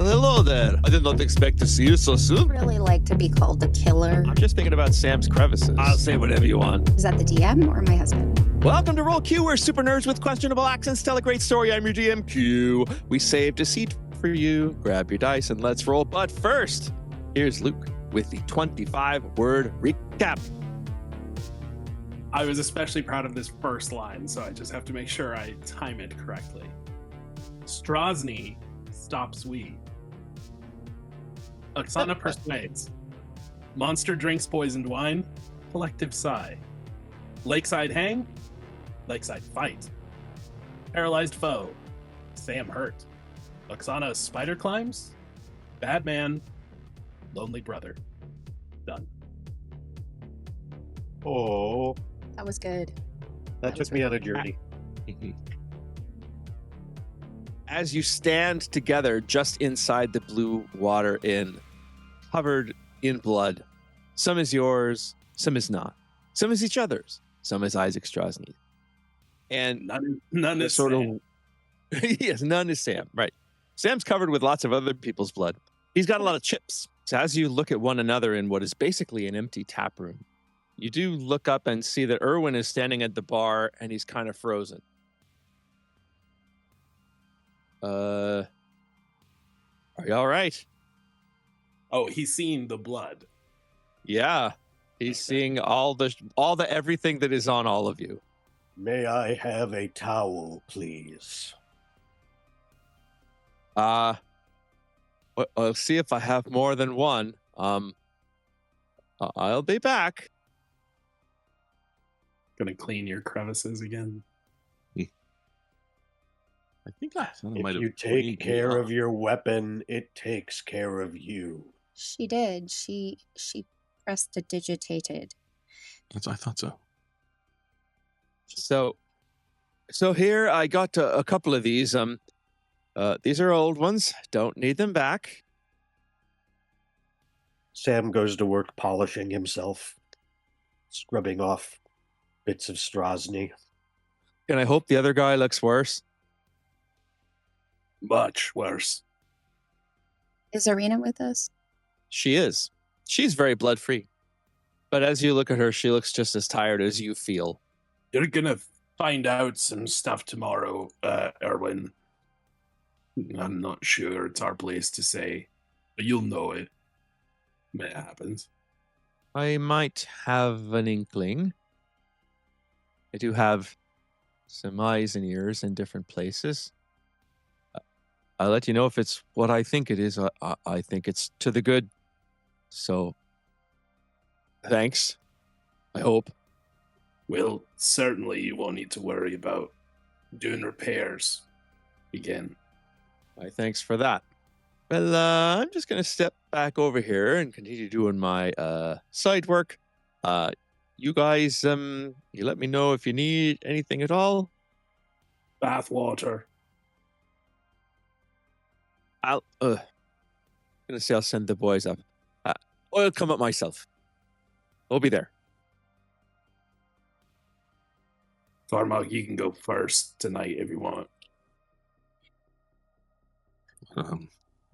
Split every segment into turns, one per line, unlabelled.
Well, hello there. I did not expect to see you so soon.
Really like to be called the killer.
I'm just thinking about Sam's crevices. I'll say whatever you want.
Is that the DM or my husband?
Welcome to RollQ, where super nerds with questionable accents tell a great story. I'm your DM, Q. We saved a seat for you. Grab your dice and let's roll. But first, here's Luke with the 25-word recap.
I was especially proud of this first line, so I just have to make sure I time it correctly. Strahd stops we. Oksana persuades. Monster drinks poisoned wine. Collective sigh. Lakeside hang. Lakeside fight. Paralyzed foe. Sam hurt. Oksana spider climbs. Bad man. Lonely brother. Done.
Oh,
That was good.
that took me on a journey.
As you stand together just inside the Blue Water Inn, covered in blood, some is yours, some is not. Some is each other's, some is Isaac Strahd. And
None is
sort
Sam.
of yes, none is Sam. Right. Sam's covered with lots of other people's blood. He's got a lot of chips. So as you look at one another in what is basically an empty tap room, you do look up and see that Erwin is standing at the bar and he's kind of frozen. Are you all right?
Oh, he's seen the blood.
Yeah. He's seeing all the everything that is on all of you.
May I have a towel, please?
I'll see if I have more than one. I'll be back.
Gonna clean your crevices again.
I think Oksana
If
might have
you
cleaned
take
me
care
up.
of your weapon, it takes care of you.
She did. She prestidigitated.
I thought so.
So here I got a couple of these. These are old ones. Don't need them back.
Sam goes to work polishing himself, scrubbing off bits of Strahd.
And I hope the other guy looks worse.
Much worse.
Is Arena with us?
She is. She's very blood free. But as you look at her, she looks just as tired as you feel.
You're gonna find out some stuff tomorrow, Erwin. I'm not sure it's our place to say, but you'll know it when it happens.
I might have an inkling. I do have some eyes and ears in different places. I'll let you know if it's what I think it is. I think it's to the good. So, thanks. I hope.
Well, certainly you won't need to worry about doing repairs again.
Thanks for that. Well, I'm just going to step back over here and continue doing my side work. You guys, you let me know if you need anything at all.
Bathwater.
I'll send the boys up. I'll come up myself. We'll be there.
Carmack, you can go first tonight if you want.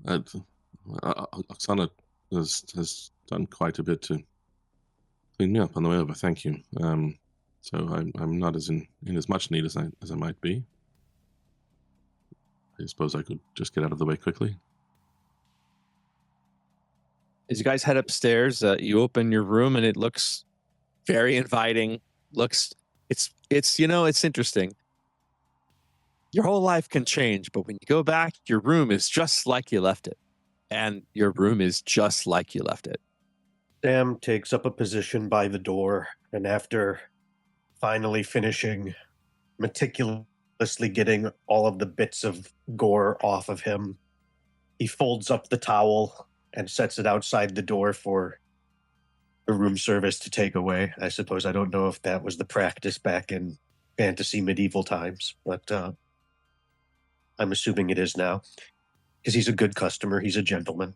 Oksana has done quite a bit to clean me up on the way over. Thank you. So I'm not as in as much need as I might be. I suppose I could just get out of the way quickly.
As you guys head upstairs, you open your room and it looks very inviting. It's interesting. Your whole life can change, but when you go back, your room is just like you left it. And your room is just like you left it.
Sam takes up a position by the door, and after finally finishing meticulously getting all of the bits of gore off of him, he folds up the towel and sets it outside the door for the room service to take away. I suppose I don't know if that was the practice back in fantasy medieval times, but I'm assuming it is now. Because he's a good customer, he's a gentleman.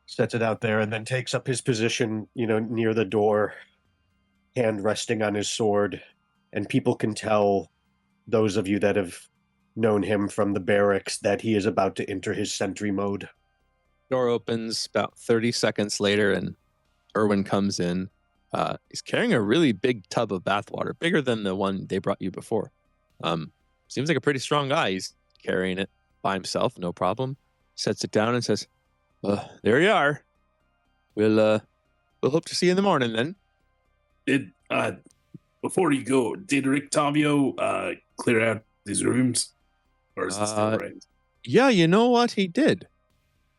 Sets it out there and then takes up his position, near the door, hand resting on his sword. And people can tell, those of you that have known him from the barracks that he is about to enter his sentry mode.
Door opens about 30 seconds later, and Erwin comes in. He's carrying a really big tub of bathwater, bigger than the one they brought you before. Seems like a pretty strong guy. He's carrying it by himself, no problem. Sets it down and says, "There you are. We'll hope to see you in the morning then."
Did before you go, did Rictavio clear out his rooms, or is it still right?
Yeah, you know what he did.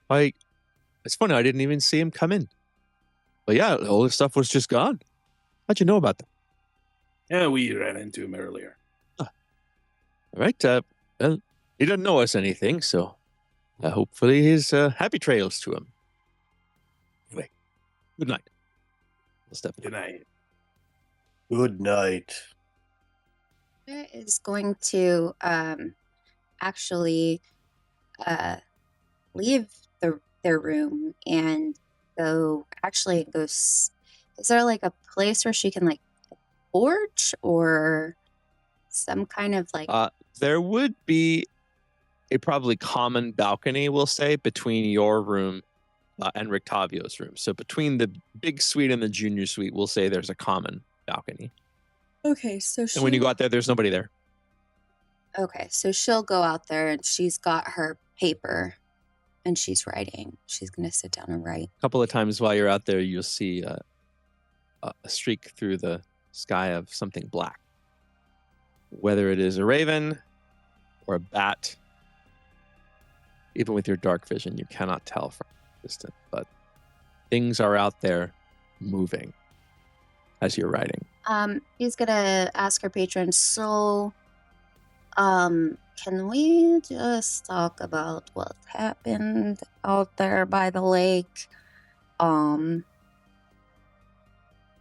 It's funny, I didn't even see him come in. But yeah, all this stuff was just gone. How'd you know about that?
Yeah, we ran into him earlier.
All right. Well, he doesn't know us anything, so hopefully his happy trails to him. Anyway, good night.
Good night.
Good night.
Sarah is going to actually leave their room and go. Actually, it goes. Is there like a place where she can like porch or some kind of like?
There would be a probably common balcony, we'll say, between your room and Rictavio's room. So between the big suite and the junior suite, we'll say there's a common balcony.
Okay, so
and when you go out there, there's nobody there.
Okay, so she'll go out there and she's got her paper and she's writing. She's going to sit down and write.
A couple of times while you're out there, you'll see a streak through the sky of something black. Whether it is a raven or a bat, even with your dark vision, you cannot tell from a distance. But things are out there moving as you're writing.
He's going to ask her patron, so can we just talk about what happened out there by the lake?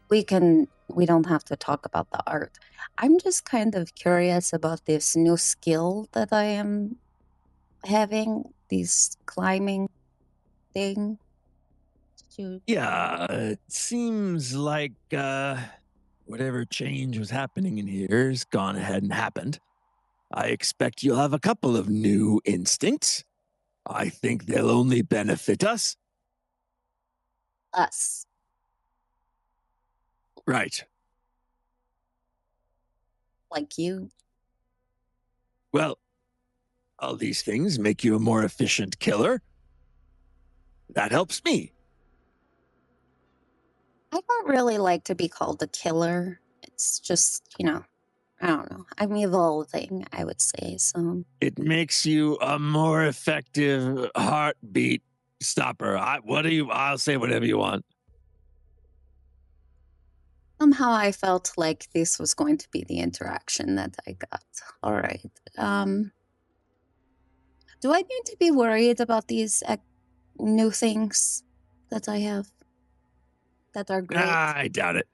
We don't have to talk about the art. I'm just kind of curious about this new skill that I am having, this climbing thing.
Yeah, it seems like whatever change was happening in here has gone ahead and happened. I expect you'll have a couple of new instincts. I think they'll only benefit us.
Us.
Right.
Like you.
Well, all these things make you a more efficient killer. That helps me.
I don't really like to be called a killer. It's just, I don't know. I'm evolving, I would say. So
It makes you a more effective heartbeat stopper. I'll say whatever you want.
somehow I felt like this was going to be the interaction that I got. All right. Do I need to be worried about these new things that I have that are great?
I doubt it.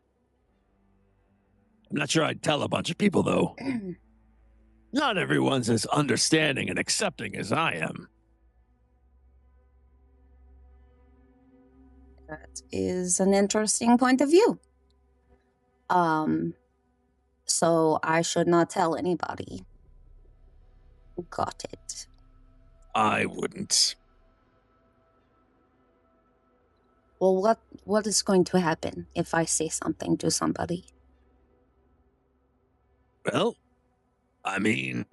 I'm not sure I'd tell a bunch of people, though. Not everyone's as understanding and accepting as I am.
That is an interesting point of view. So I should not tell anybody. Got it.
I wouldn't.
Well, what is going to happen if I say something to somebody?
Well, I mean,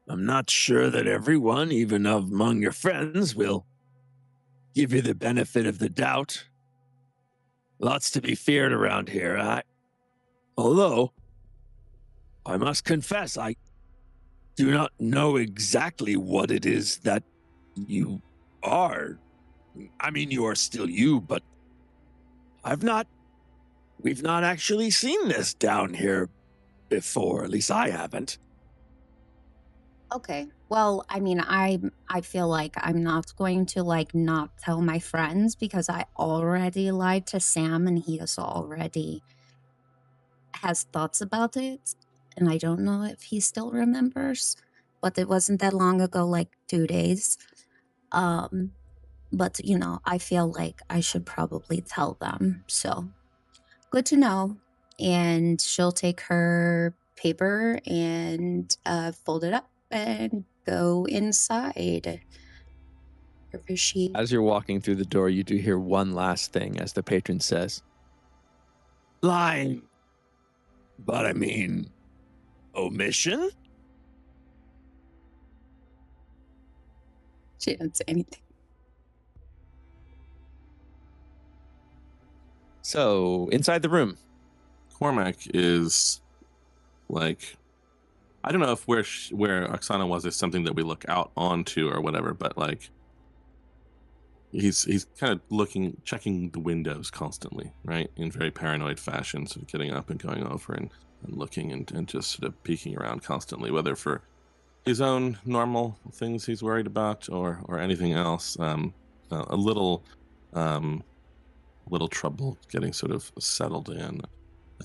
I'm not sure that everyone, even among your friends, will give you the benefit of the doubt. Lots to be feared around here. Although, I must confess, I do not know exactly what it is that you are. I mean, you are still you, but we've not actually seen this down here before. At least I haven't.
Okay. Well, I mean, I feel like I'm not going to not tell my friends because I already lied to Sam and he is already has thoughts about it. And I don't know if he still remembers, but it wasn't that long ago, like 2 days. But I feel like I should probably tell them. So good to know. And she'll take her paper and fold it up and go inside. Appreciate.
As you're walking through the door, you do hear one last thing as the patron says, "Line. But I mean, omission?"
She didn't say anything.
So, inside the room.
Cormac is like, I don't know if where Oksana was is something that we look out onto or whatever, but like he's kind of checking the windows constantly, right, in very paranoid fashion, sort of getting up and going over and looking and just sort of peeking around constantly, whether for his own normal things he's worried about or anything else. A little trouble getting sort of settled in.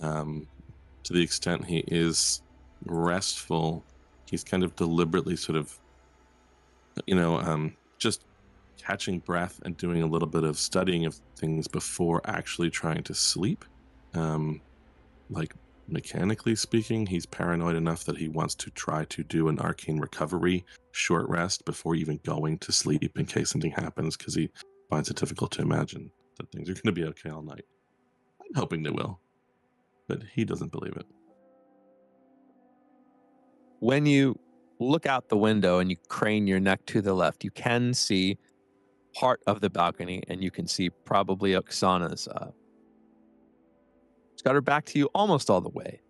To the extent he is restful, he's kind of deliberately sort of, just catching breath and doing a little bit of studying of things before actually trying to sleep. Like, mechanically speaking, he's paranoid enough that he wants to try to do an arcane recovery short rest before even going to sleep in case something happens, because he finds it difficult to imagine that things are going to be okay all night. I'm hoping they will, but he doesn't believe it.
When you look out the window and you crane your neck to the left, you can see part of the balcony, and you can see probably Oksana's. She's got her back to you almost all the way.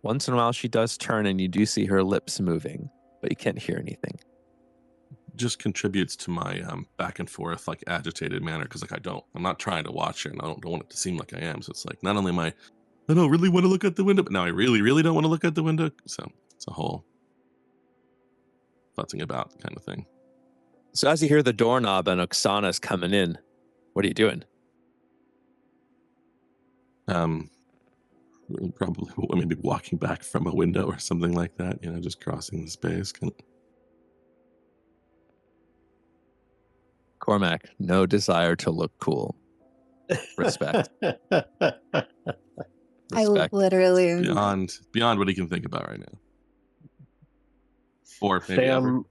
Once in a while, she does turn, and you do see her lips moving, but you can't hear anything.
Just contributes to my back and forth, like, agitated manner, because like I'm not trying to watch her, and I don't want it to seem like I am. So it's like, not only am I don't really want to look at the window, but now I really, really don't want to look at the window. So it's a whole futzing about kind of thing.
So as you hear the doorknob and Oksana's coming in, what are you doing?
Probably maybe walking back from a window or something like that, just crossing the space.
Cormac, no desire to look cool. Respect.
I literally
beyond what he can think about right now. Or maybe ever.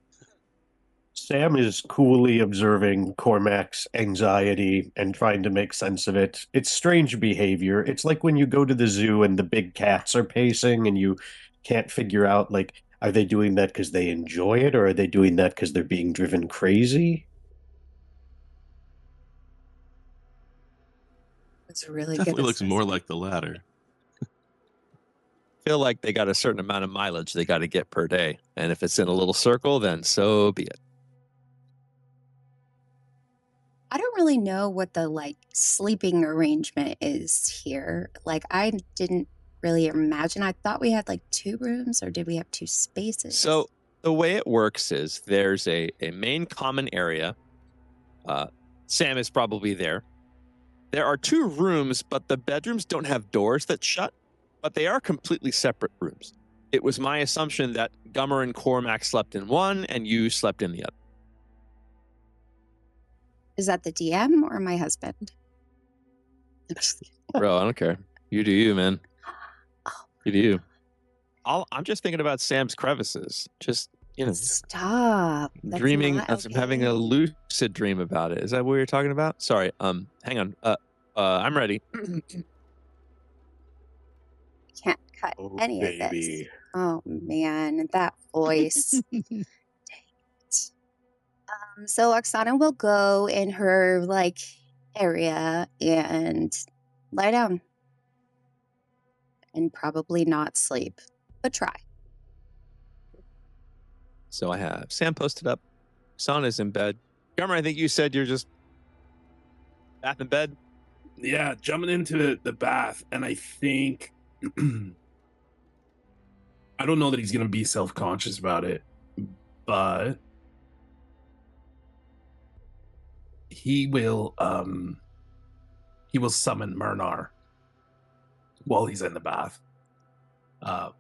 Sam is coolly observing Cormac's anxiety and trying to make sense of it. It's strange behavior. It's like when you go to the zoo and the big cats are pacing and you can't figure out, like, are they doing that because they enjoy it, or are they doing that because they're being driven crazy?
It's really
Definitely
good.
Looks more like the latter.
Feel like they got a certain amount of mileage they got to get per day, and if it's in a little circle, then so be it.
I don't really know what the sleeping arrangement is here. I didn't really imagine. I thought we had 2 rooms, or did we have 2 spaces?
So the way it works is there's a main common area. Sam is probably there. There are 2 rooms, but the bedrooms don't have doors that shut, but they are completely separate rooms. It was my assumption that Gummer and Cormac slept in one and you slept in the other.
Is that the DM or my husband?
Bro, I don't care. You do you, man. You do you. I'm just thinking about Sam's crevices. Just,
Stop. That's
dreaming.
not okay.
Having a lucid dream about it. Is that what you're talking about? Sorry. Hang on. I'm ready.
Can't cut any of this. Oh man, that voice. So Oksana will go in her area and lie down and probably not sleep, but try.
So I have Sam posted up. Oksana's in bed. Gummer, I think you said you're just bath in bed.
Yeah, jumping into the bath, and I think I don't know that he's gonna be self-conscious about it, but he will summon Myrnar while he's in the bath. And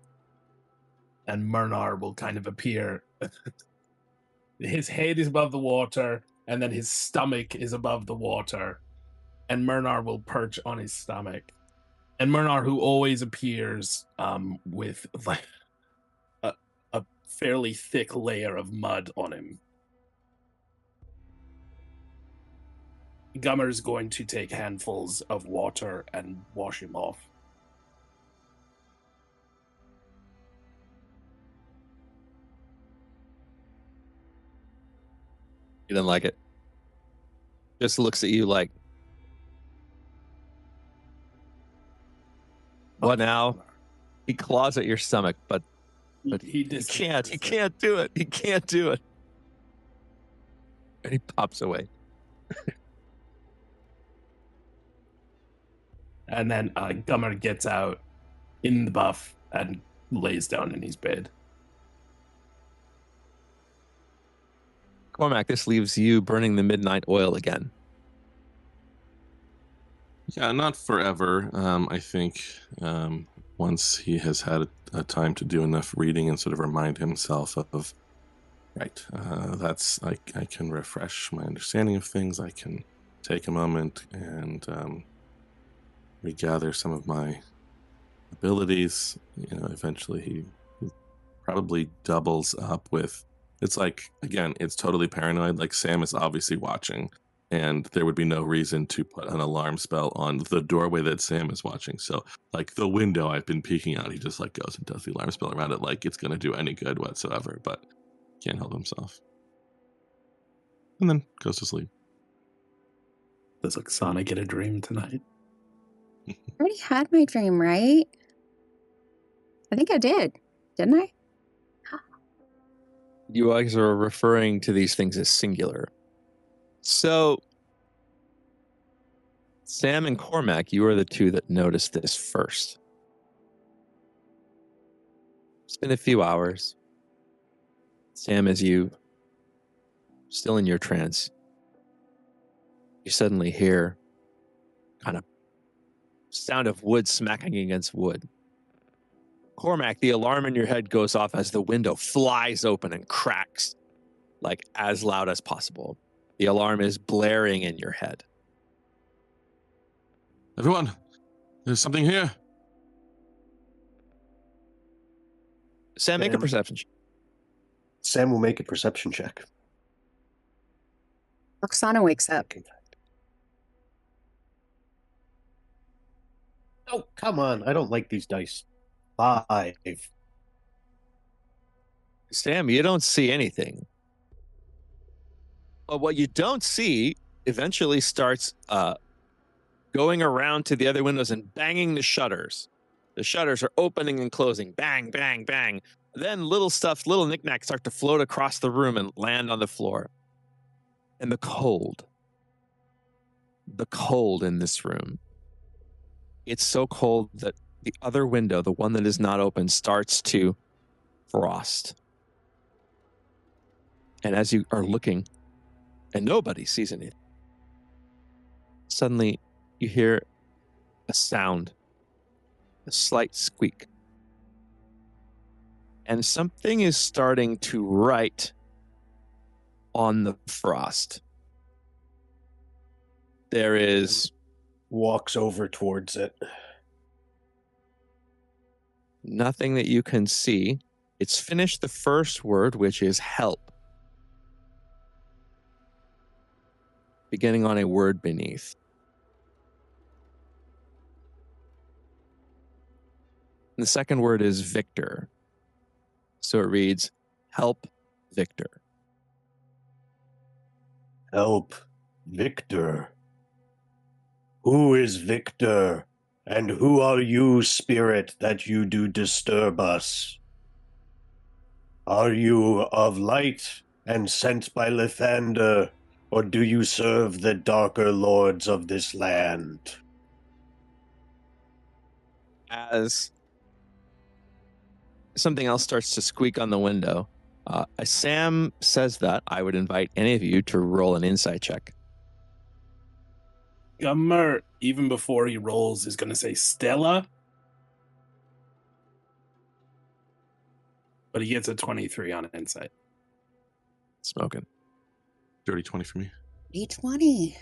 Myrnar will kind of appear. His head is above the water, and then his stomach is above the water. And Myrnar will perch on his stomach. And Myrnar, who always appears with a fairly thick layer of mud on him. Gummer's going to take handfuls of water and wash him off.
He didn't like it. Just looks at you like, what now? He claws at your stomach, but he can't. He can't do it. He can't do it. And he pops away.
And then Gummer gets out in the buff and lays down in his bed.
Cormac, this leaves you burning the midnight oil again.
Yeah, not forever. I think once he has had a time to do enough reading and sort of remind himself of, right, that's I can refresh my understanding of things. I can take a moment and regather some of my abilities. You know, eventually he probably doubles up with. It's like, again, it's totally paranoid. Like, Sam is obviously watching, and there would be no reason to put an alarm spell on the doorway that Sam is watching. So, like, the window I've been peeking out, he just, like, goes and does the alarm spell around it like it's going to do any good whatsoever, but can't help himself. And then goes to sleep.
Does Oksana get a dream tonight?
I already had my dream, right? I think I did. Didn't I?
You guys are referring to these things as singular. So, Sam and Cormac, you are the two that noticed this first. It's been a few hours. Sam, as you still in your trance, you suddenly hear kind of sound of wood smacking against wood. Cormac, the alarm in your head goes off as the window flies open and cracks, like as loud as possible. The alarm is blaring in your head.
Everyone, there's something here.
Sam, make a perception check.
Sam will make a perception check.
Oksana wakes up.
Oh, come on. I don't like these dice. 5.
Sam, you don't see anything. But what you don't see eventually starts going around to the other windows and banging the shutters. The shutters are opening and closing. Bang, bang, bang. Then little knickknacks start to float across the room and land on the floor. And the cold in this room. It's so cold that the other window, the one that is not open, starts to frost. And as you are looking, and nobody sees anything, suddenly you hear a sound, a slight squeak. And something is starting to write on the frost. There is...
Walks over towards it.
Nothing that you can see. It's finished the first word, which is help. Beginning on a word beneath. And the second word is Victor. So it reads, help Victor.
Help Victor. Who is Victor? And who are you, spirit, that you do disturb us? Are you of light and sent by Lathander, or do you serve the darker lords of this land?
As something else starts to squeak on the window, as Sam says that, I would invite any of you to roll an insight check.
Gummer, even before he rolls, is going to say Stella. But he gets a 23 on insight.
Smoking.
Dirty 20 for me.
D20.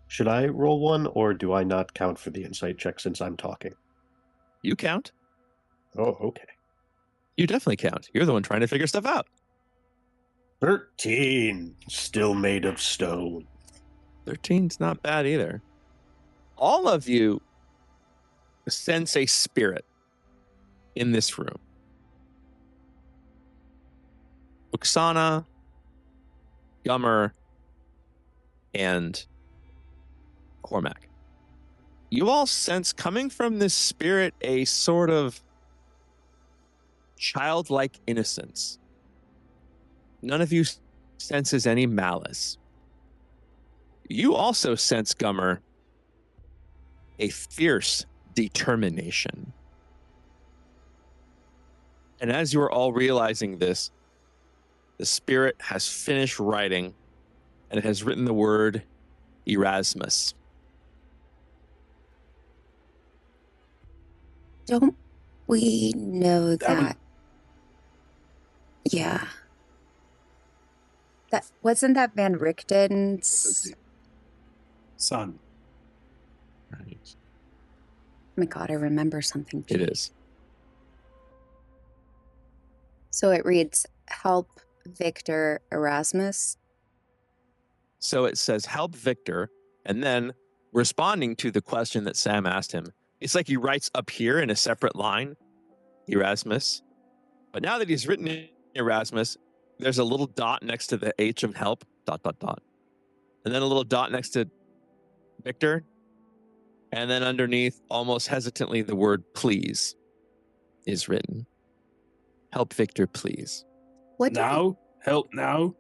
Should I roll one, or do I not count for the insight check since I'm talking?
You count?
Oh, okay.
You definitely count. You're the one trying to figure stuff out.
13, still made of stone.
13's not bad either. All of you sense a spirit in this room. Oksana, Gummer, and Cormac. You all sense coming from this spirit a sort of childlike innocence. None of you senses any malice. You also sense, Gummer, a fierce determination. And as you are all realizing this, the spirit has finished writing, and it has written the word Erasmus.
Don't we know that? Yeah. That wasn't that Van Richten's
Son.
Right.
Oh my god, I remember something.
It is.
So it reads, help Victor Erasmus.
So it says, help Victor, and then responding to the question that Sam asked him, it's like he writes up here in a separate line, Erasmus. But now that he's written Erasmus, there's a little dot next to the H of help, ... And then a little dot next to Victor. And then underneath, almost hesitantly, the word please is written. Help Victor, please.
What
Now? Help now?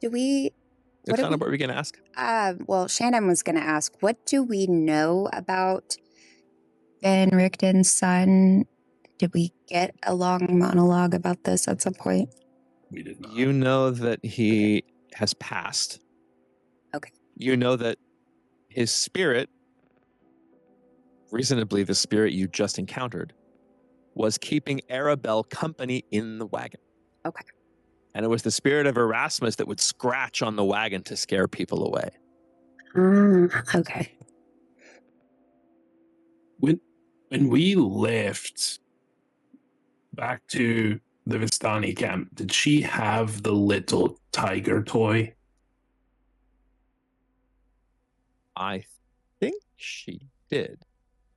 do we
What kind of what were we going to ask?
well, Shannon was going to ask, what do we know about Van Richten's son? Did we get a long monologue about this at some point?
We did not.
You know that he has passed.
Okay.
You know that his spirit, reasonably the spirit you just encountered, was keeping Arabelle company in the wagon.
Okay.
And it was the spirit of Erasmus that would scratch on the wagon to scare people away.
Okay.
When we left back to the Vistani camp, did she have the little tiger toy?
I think she did.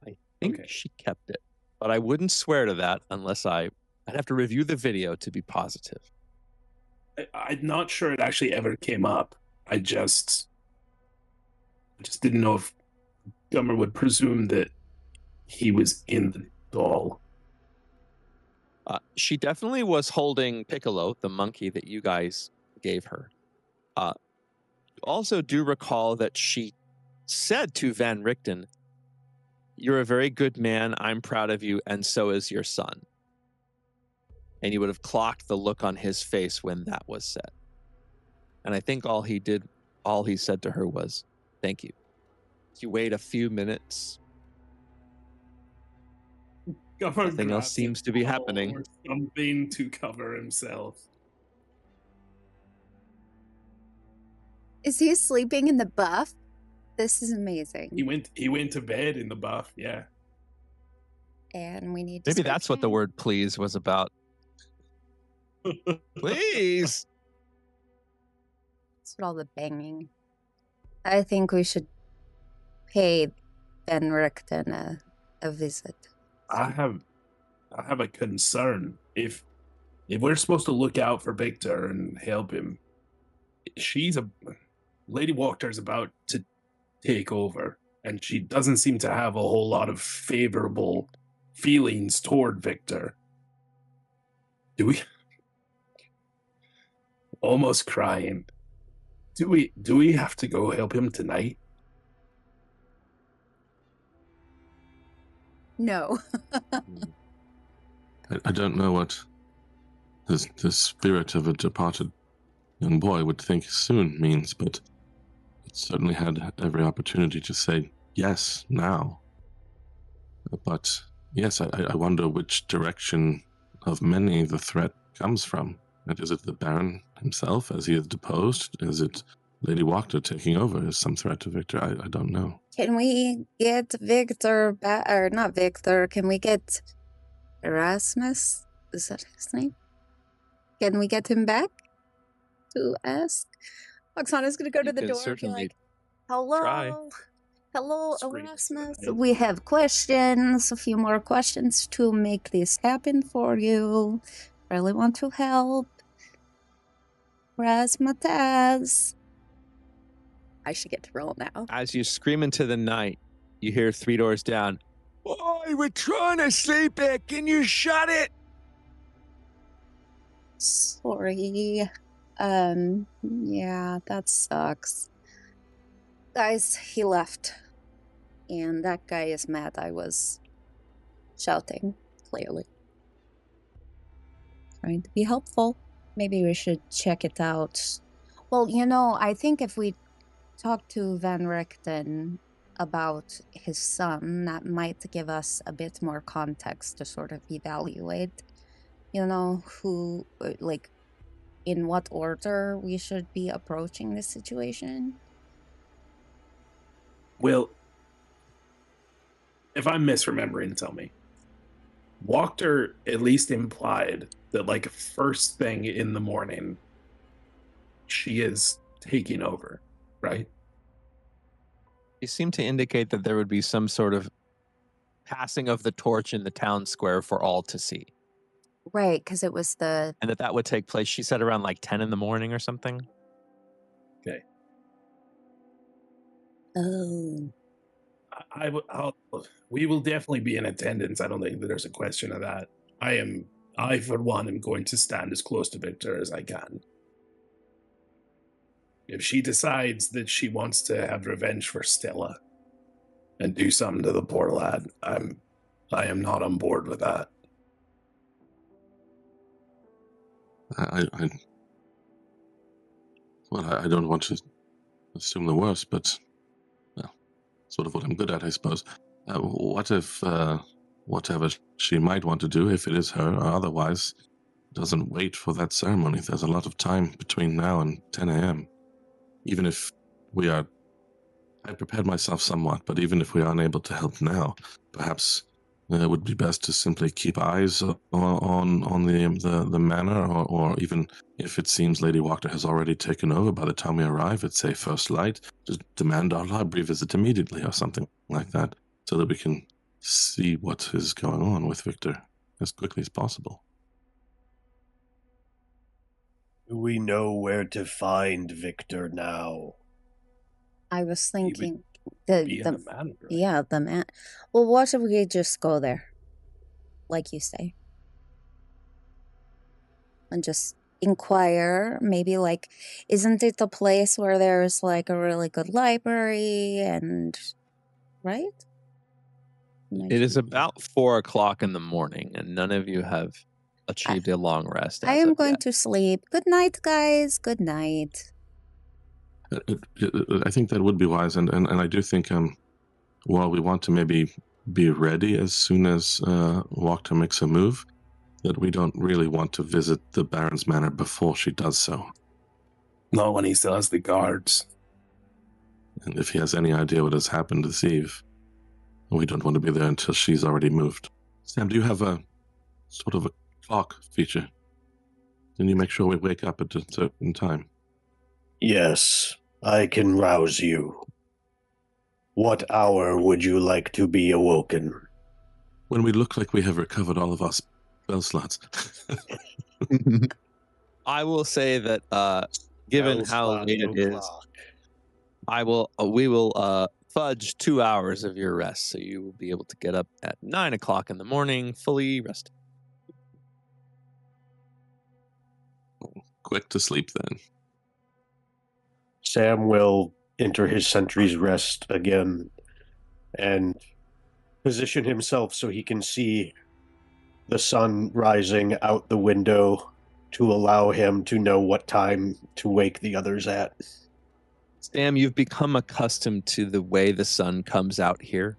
I think
Okay.
she kept it. But I wouldn't swear to that unless I'd have to review the video to be positive.
I'm not sure it actually ever came up. I just didn't know if Gummer would presume that he was in the doll.
She definitely was holding Piccolo, the monkey that you guys gave her. Also do recall that she said to Van Richten, "You're a very good man. I'm proud of you, and so is your son." And you would have clocked the look on his face when that was said. And I think all he said to her was, "Thank you." You wait a few minutes.
Gummer
Nothing else
grabs
seems
a
to be
ball
happening.
or something to cover himself.
Is he sleeping in the buff? This is amazing.
He went to bed in the buff, yeah.
And we need to
Maybe
start
that's what the
chatting.
word please was about. Please.
That's what all the banging. I think we should pay Van Richten a visit.
I have a concern. If we're supposed to look out for Victor and help him, Lady Walker's about to take over, and she doesn't seem to have a whole lot of favorable feelings toward Victor. Do we? Almost crying. Do we have to go help him tonight?
No.
I don't know what the spirit of a departed young boy would think soon means, but it certainly had every opportunity to say yes now. But yes, I wonder which direction of many the threat comes from. Is it the Baron himself as he is deposed? Is it Lady Wachter taking over is some threat to Victor. I don't know.
Can we get Victor back? Or not Victor, can we get Erasmus? Is that his name? Can we get him back to ask? Oksana's gonna go
You
to the
can
door and be
certainly
like, hello?
try.
Hello,
Scream into the
Erasmus.
night.
We have questions, a few more questions to make this happen for you. Really want to help. Razzmatazz. I should get to roll now.
As you scream into the night, you hear 3 doors down. Boy, we're trying to sleep here. Can you shut it?
Sorry. Yeah, that sucks. Guys, he left. And that guy is mad I was shouting, clearly. Trying to be helpful. Maybe we should check it out. Well, I think if we talk to Van Richten about his son, that might give us a bit more context to sort of evaluate, who, like, in what order we should be approaching this situation.
Well, if I'm misremembering, tell me. Wachter at least implied that, like, first thing in the morning, she is taking over, right?
You seem to indicate that there would be some sort of passing of the torch in the town square for all to see.
Right, because it was the...
And that would take place, she said, around like 10 in the morning or something.
Okay.
Oh.
We will definitely be in attendance. I don't think that there's a question of that. I for one am going to stand as close to Victor as I can. If she decides that she wants to have revenge for Stella and do something to the poor lad, I am not on board with that.
I don't want to assume the worst, but sort of what I'm good at, I suppose. What if whatever she might want to do, if it is her or otherwise, doesn't wait for that ceremony? There's a lot of time between now and 10 a.m. Even if we are... I prepared myself somewhat, but even if we are unable to help now, perhaps it would be best to simply keep eyes on the manor, or even if it seems Lady Wachter has already taken over by the time we arrive at, say, first light, just demand our library visit immediately or something like that, so that we can see what is going on with Victor as quickly as possible.
Do we know where to find Victor now?
I was thinking...
Be in the manor, right?
Yeah, the man. Well, what if we just go there? Like you say. And just inquire. Maybe, like, isn't it the place where there's, like, a really good library and... Right?
It is about 4 o'clock in the morning, and none of you have achieved a long rest.
I am going to sleep. Good night, guys. Good night.
I think that would be wise, and I do think while we want to maybe be ready as soon as Wachter makes a move, that we don't really want to visit the Baron's manor before she does so.
Not when he still has the guards.
And if he has any idea what has happened this eve, we don't want to be there until she's already moved. Sam, do you have a sort of a clock feature? Can you make sure we wake up at a certain time?
Yes, I can rouse you. What hour would you like to be awoken?
When we look like we have recovered all of our spell slots.
I will say that given how late it is, we will fudge 2 hours of your rest, so you will be able to get up at 9 o'clock in the morning, fully rested.
Quick to sleep then.
Sam will enter his sentry's rest again and position himself so he can see the sun rising out the window to allow him to know what time to wake the others at.
Sam, you've become accustomed to the way the sun comes out here.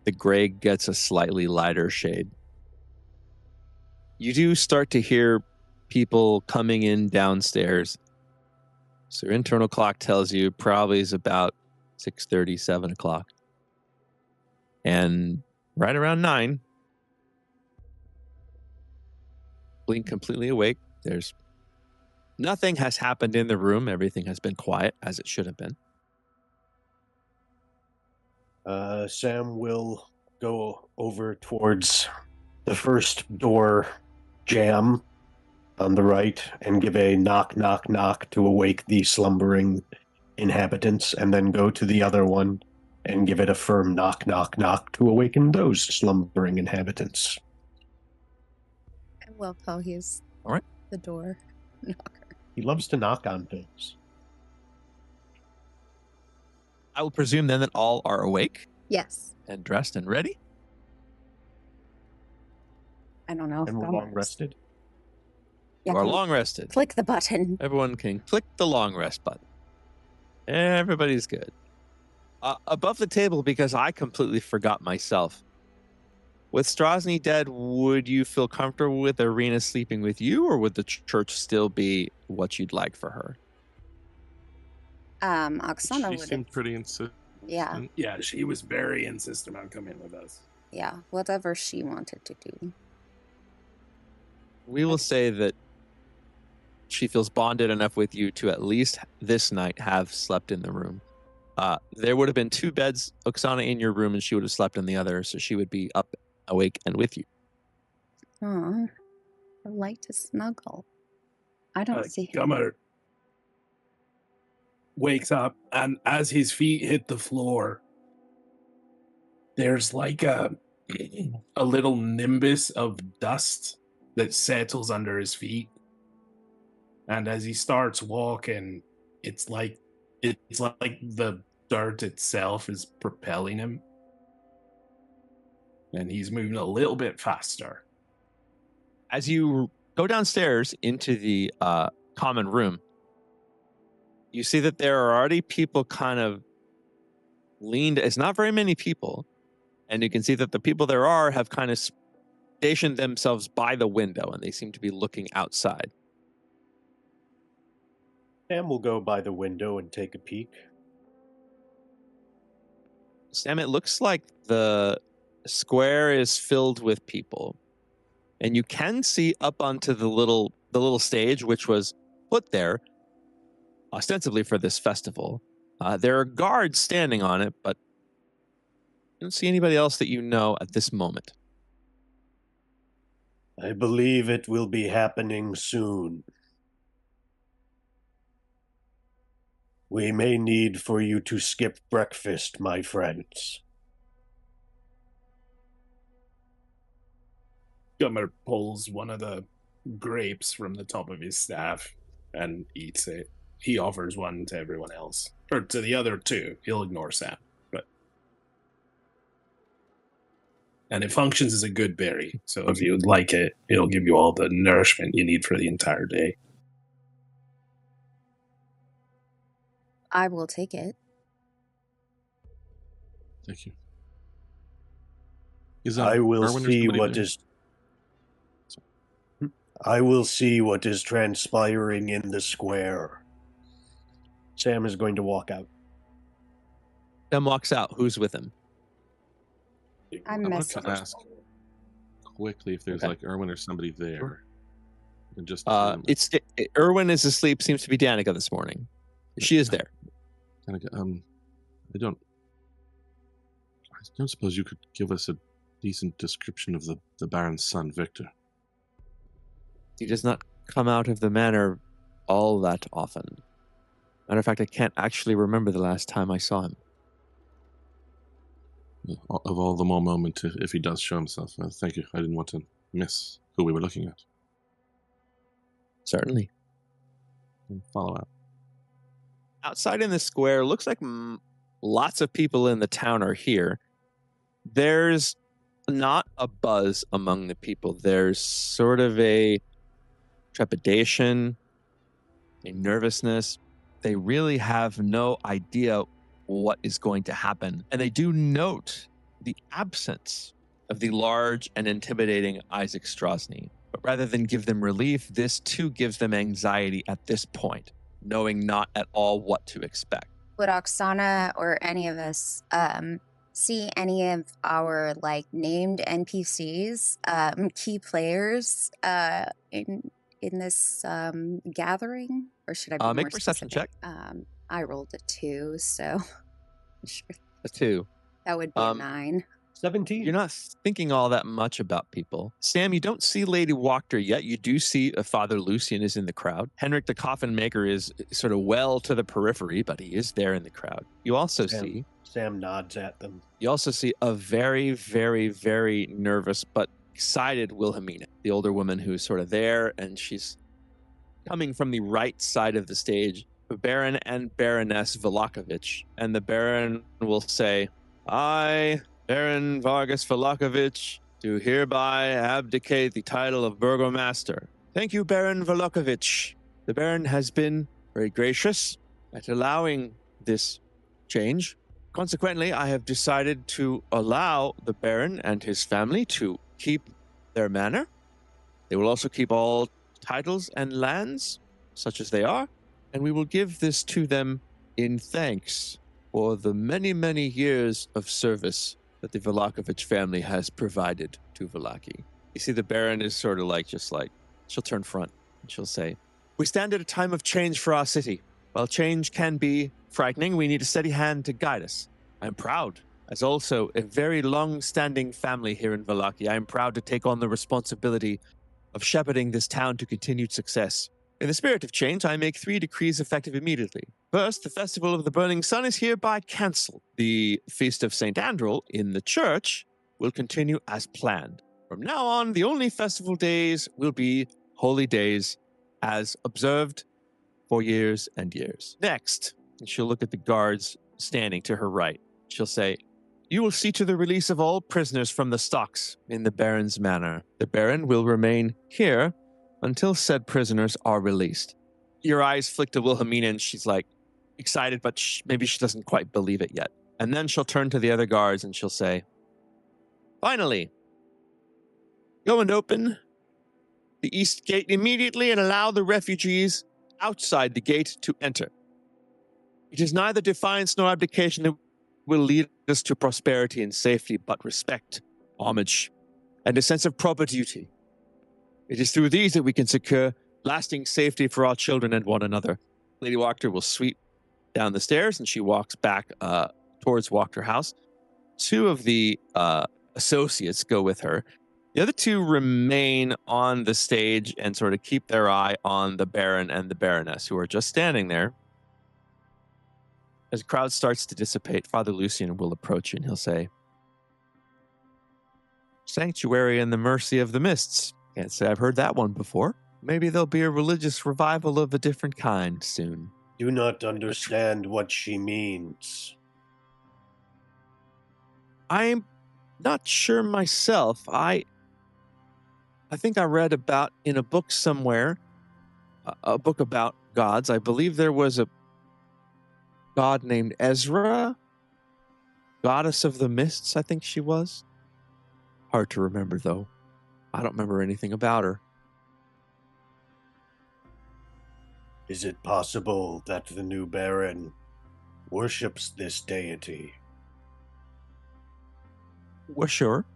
The gray gets a slightly lighter shade. You do start to hear people coming in downstairs. So your internal clock tells you probably is about 6:30, 7 o'clock. And right around 9, Blink completely awake. There's nothing has happened in the room. Everything has been quiet, as it should have been.
Sam will go over towards the first door jam on the right and give a knock, knock, knock to awake the slumbering inhabitants, and then go to the other one and give it a firm knock, knock, knock to awaken those slumbering inhabitants.
I love how he's
All right.
the door knocker.
He loves to knock on things.
I will presume then that all are awake
Yes.
and dressed and ready.
I don't know. if
And we're
that
long
works.
rested.
Yeah,
You are
can we
long rested.
click the button.
Everyone can click the long rest button. Everybody's good. Above the table, because I completely forgot myself. With Strahd dead, would you feel comfortable with Irina sleeping with you, or would the church still be what you'd like for her?
Oksana
She
would.
seemed pretty insistent.
Yeah,
Yeah, she was very insistent on coming with us.
yeah. Whatever she wanted to do.
We will say that she feels bonded enough with you to at least this night have slept in the room. There would have been 2 beds, Oksana, in your room, and she would have slept in the other, so she would be up, awake, and with you.
Aw, I like to snuggle. I don't see him.
Gummer wakes up, and as his feet hit the floor, there's like a little nimbus of dust that settles under his feet. And as he starts walking, it's like the dirt itself is propelling him. And he's moving a little bit faster.
As you go downstairs into the common room, you see that there are already people kind of leaned. It's not very many people. And you can see that the people there are have kind of stationed themselves by the window, and they seem to be looking outside.
Sam will go by the window and take a peek.
Sam, it looks like the square is filled with people. And you can see up onto the little stage, which was put there ostensibly for this festival. There are guards standing on it, but you don't see anybody else that you know at this moment.
I believe it will be happening soon. We may need for you to skip breakfast, my friends.
Gummer pulls one of the grapes from the top of his staff and eats it. He offers one to everyone else. Or to the other 2. He'll ignore Sam. And it functions as a good berry. So if you would like it, it'll give you all the nourishment you need for the entire day.
I will take it.
Thank you.
I will
Erwin or
see
somebody
what
there?
is. I will see what is transpiring in the square. Sam is going to walk out.
Sam walks out. Who's with him?
I'm
I wanted
messing.
to ask quickly if there's
Okay.
like Erwin or somebody there. And just
Erwin is asleep. Seems to be Danica this morning. She is there.
I don't suppose you could give us a decent description of the Baron's son, Victor.
He does not come out of the manor all that often. Matter of fact, I can't actually remember the last time I saw him.
Of all the more moment, if he does show himself. Thank you. I didn't want to miss who we were looking at.
Certainly.
Follow up.
Outside in the square, looks like lots of people in the town are here. There's not a buzz among the people. There's sort of a trepidation, a nervousness. They really have no idea what is going to happen. And they do note the absence of the large and intimidating Isaac Strahd. But rather than give them relief, this too gives them anxiety at this point. knowing not at all what to expect.
Would Oksana or any of us see any of our like named NPCs, key players in this gathering? Or should I be
Make
more
a perception
specific?
check.
I rolled a 2, so sure.
A 2.
That would be a 9.
17.
You're not thinking all that much about people. Sam, you don't see Lady Wachter yet. You do see Father Lucian is in the crowd. Henrik the Coffin Maker is sort of well to the periphery, but he is there in the crowd. You also see...
Sam nods at them.
You also see a very, very, very nervous but excited Wilhelmina, the older woman who's sort of there, and she's coming from the right side of the stage. Baron and Baroness Vallaki, and the Baron will say, I, Baron Vargas Vallaki, do hereby abdicate the title of Burgomaster. Thank you, Baron Vallaki. The Baron has been very gracious at allowing this change. Consequently, I have decided to allow the Baron and his family to keep their manor. They will also keep all titles and lands, such as they are, and we will give this to them in thanks for the many, many years of service that the Vallaki family has provided to Vallaki. You see the Baron is sort of like, she'll turn front and she'll say, we stand at a time of change for our city. While change can be frightening, we need a steady hand to guide us. I am proud, as also a very long-standing family here in Vallaki. I am proud to take on the responsibility of shepherding this town to continued success. In the spirit of change, I make 3 decrees effective immediately. First, the Festival of the Burning Sun is hereby cancelled. The Feast of St. Andrel in the church will continue as planned. From now on, the only festival days will be holy days as observed for years and years. Next, and she'll look at the guards standing to her right. She'll say, you will see to the release of all prisoners from the stocks in the Baron's manor. The Baron will remain here until said prisoners are released. Your eyes flick to Wilhelmina and she's like excited, but maybe she doesn't quite believe it yet. And then she'll turn to the other guards and she'll say, finally, go and open the east gate immediately and allow the refugees outside the gate to enter. It is neither defiance nor abdication that will lead us to prosperity and safety, but respect, homage, and a sense of proper duty. It is through these that we can secure lasting safety for our children and one another. Lady Wachter will sweep down the stairs, and she walks back towards Wachter House. 2 of the associates go with her. The other 2 remain on the stage and sort of keep their eye on the Baron and the Baroness, who are just standing there. As the crowd starts to dissipate, Father Lucian will approach you and he'll say, Sanctuary and the Mercy of the Mists. Can't say I've heard that one before. Maybe there'll be a religious revival of a different kind soon.
Do not understand what she means.
I'm not sure myself. I think I read about in a book somewhere, a book about gods. I believe there was a god named Ezra, goddess of the mists, I think she was. Hard to remember, though. I don't remember anything about her.
Is it possible that the new Baron worships this deity?
Well, sure.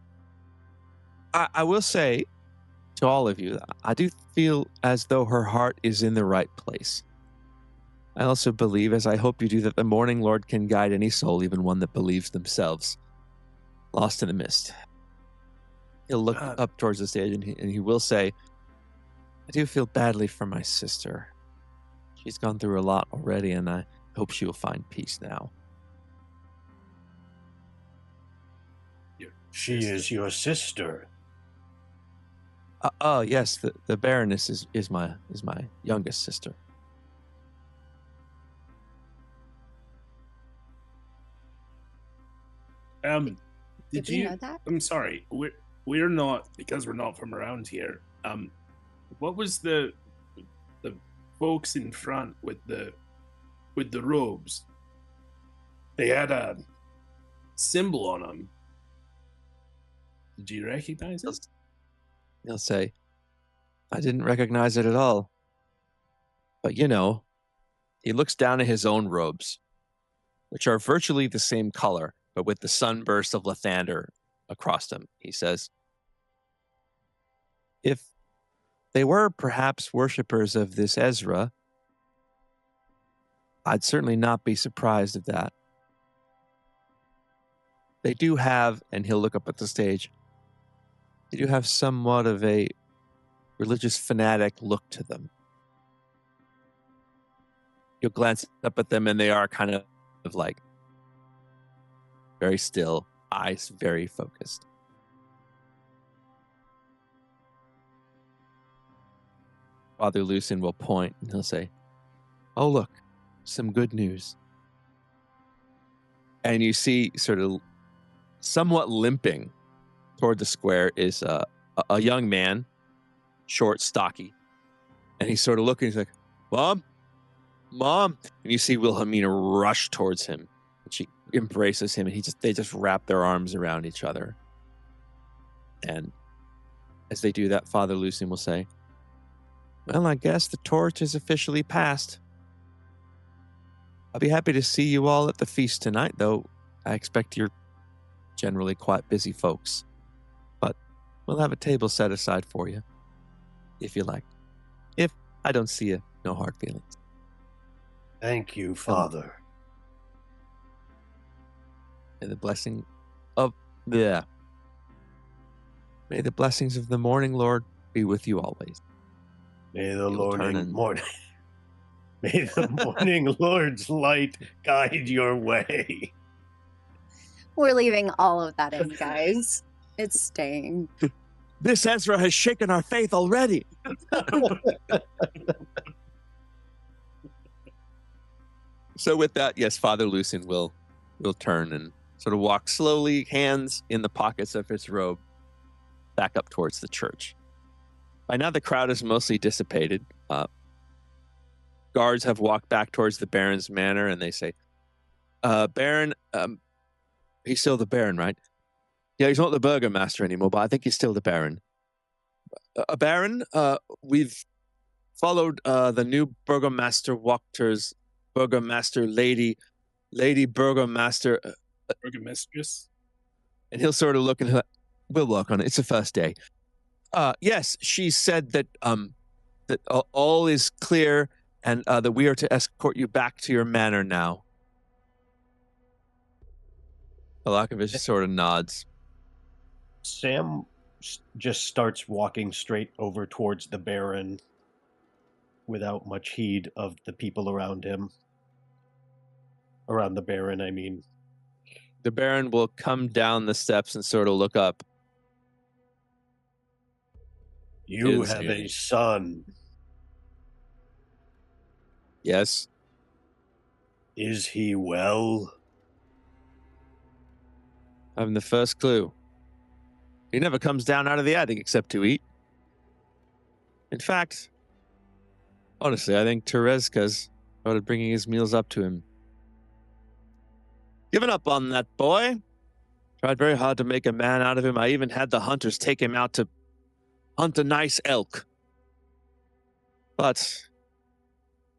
I will say to all of you, I do feel as though her heart is in the right place. I also believe, as I hope you do, that the Morning Lord can guide any soul, even one that believes themselves lost in the mist. He'll look up towards the stage and he will say, I do feel badly for my sister. She's gone through a lot already, and I hope she will find peace now.
She is your sister.
Oh yes, the Baroness is my youngest sister.
Did
you
you
know that?
I'm sorry. We're not, because we're not from around here. What was the folks in front with the robes? They had a symbol on them. Did you recognize it?
He'll say, I didn't recognize it at all. But you know, He looks down at his own robes, which are virtually the same color, but with the sunburst of Lathander across them. He says, if they were perhaps worshippers of this Ezra, I'd certainly not be surprised at that. They do have, and he'll look up at the stage, they do have somewhat of a religious fanatic look to them. You'll glance up at them and they are kind of like very still, eyes very focused. Father Lucien will point and he'll say, oh, look, some good news. And you see sort of somewhat limping toward the square is a young man, short, stocky. And he's sort of looking, he's like, Mom? And you see Wilhelmina rush towards him. And she embraces him and they just wrap their arms around each other. And as they do that, Father Lucien will say, well, I guess the torch is officially passed. I'll be happy to see you all at the feast tonight, though I expect you're generally quite busy folks. But we'll have a table set aside for you, if you like. If I don't see you, no hard feelings.
Thank you, Father.
And the blessing of May the blessings of the morning Lord be with you always.
May the morning Lord's light guide your way.
We're leaving all of that in, guys. It's staying.
This Ezra has shaken our faith already. So with that, yes, Father Lucien will turn and sort of walk slowly, hands in the pockets of his robe, back up towards the church. By now, the crowd is mostly dissipated. Guards have walked back towards the Baron's manor, and they say, Baron, he's still the Baron, right? Yeah, he's not the Burgomaster anymore, but I think he's still the Baron. Baron, we've followed the new Burgomaster Wachters, Burgomaster Lady Burgomaster...
Burgomistress?
And he'll sort of look and we'll work on it. It's the first day. Yes, she said that that all is clear and that we are to escort you back to your manor now. Alakovich sort of nods.
Sam just starts walking straight over towards the Baron without much heed of the people around him. Around the Baron, I mean.
The Baron will come down the steps and sort of look up.
You have a son.
Yes.
Is he well?
I haven't the first clue. He never comes down out of the attic except to eat. In fact, honestly, I think Terezka's started bringing his meals up to him. Given up on that boy. Tried very hard to make a man out of him. I even had the hunters take him out to hunt a nice elk. But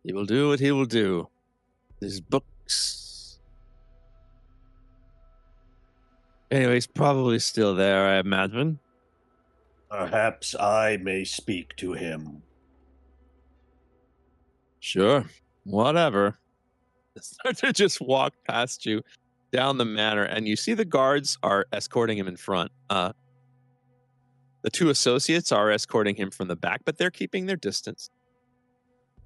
he will do what he will do. His books. Anyway, he's probably still there, I imagine.
Perhaps I may speak to him.
Sure. Whatever. Start to just walk past you down the manor, and you see the guards are escorting him in front. The two associates are escorting him from the back, but they're keeping their distance.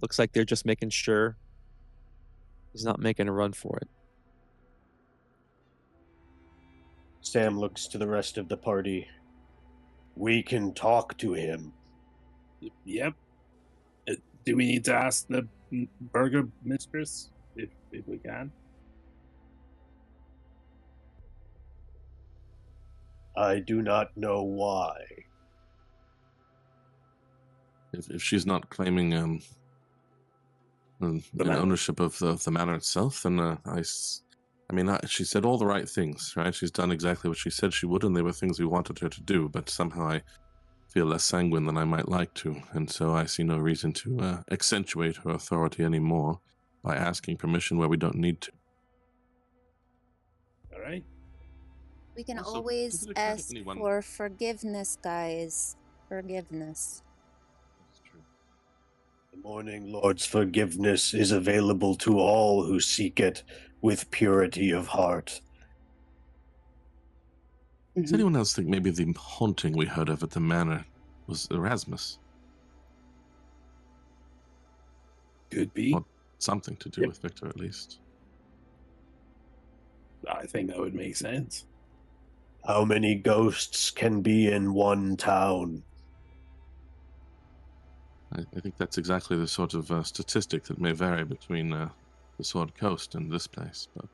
Looks like they're just making sure he's not making a run for it.
Sam looks to the rest of the party. We can talk to him.
Yep. Do we need to ask the Burgomistress if we can?
I do not know why.
If she's not claiming an ownership of the manor itself, then she said all the right things, right? She's done exactly what she said she would, and they were things we wanted her to do, but somehow I feel less sanguine than I might like to, and so I see no reason to accentuate her authority anymore. by asking permission where we don't need to.
All right.
We can
Also,
always
does it occur to
ask
anyone-
for forgiveness, guys. Forgiveness.
That's true.
The Morning Lord's forgiveness is available to all who seek it with purity of heart.
Does anyone else think maybe the haunting we heard of at the manor was Erasmus?
Could be.
Or something to do
Yep.
with Victor, at least.
I think that would make sense.
How many ghosts can be in one town?
I think that's exactly the sort of statistic that may vary between the Sword Coast and this place. But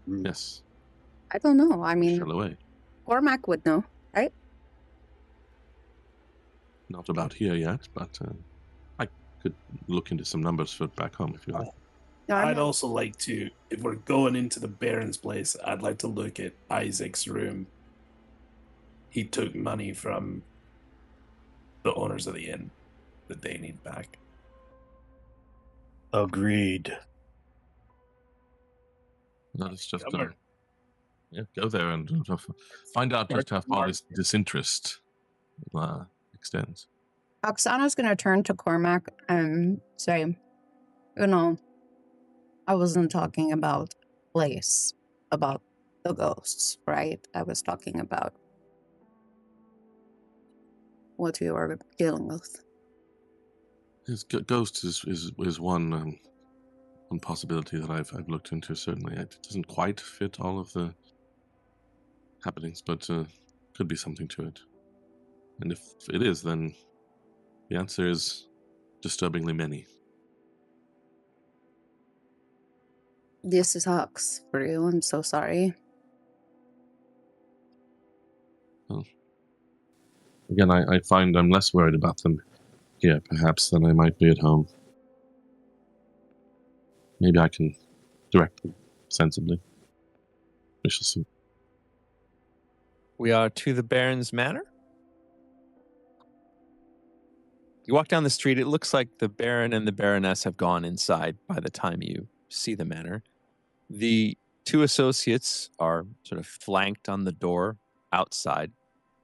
yes,
I don't know. I mean,
shell away.
Cormac would know, right?
Not about here yet, but I could look into some numbers for back home if you like.
I'd also like to, if we're going into the Baron's place, I'd like to look at Isaac's room. He took money from the owners of the inn that they need back.
Agreed.
Let us just
Come on.
go there and find out just how far this disinterest extends.
Oksana's going to turn to Cormac and say, I wasn't talking about place, about the ghosts, right? I was talking about what you are dealing with.
His ghost is one possibility that I've looked into. Certainly, it doesn't quite fit all of the happenings, but could be something to it. And if it is, then the answer is disturbingly many.
This sucks for you. I'm so sorry.
Well, again, I find I'm less worried about them here, perhaps, than I might be at home. Maybe I can direct them sensibly. We shall see.
We are to the Baron's Manor. You walk down the street. It looks like the Baron and the Baroness have gone inside by the time you see the manor. The two associates are sort of flanked on the door outside,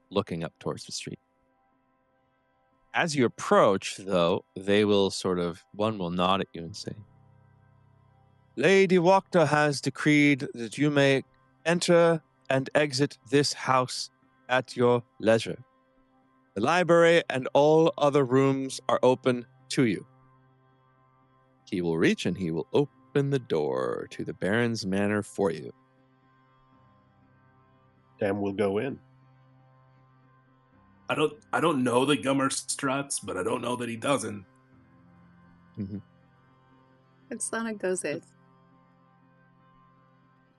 looking up towards the street. As you approach, though, they will one will nod at you and say, Lady Wachter has decreed that you may enter and exit this house at your leisure. The library and all other rooms are open to you. He will reach and he will open the door to the Baron's Manor for you.
Sam will go in.
I don't know that Gummer struts, but I don't know that he doesn't.
Oksana goes in.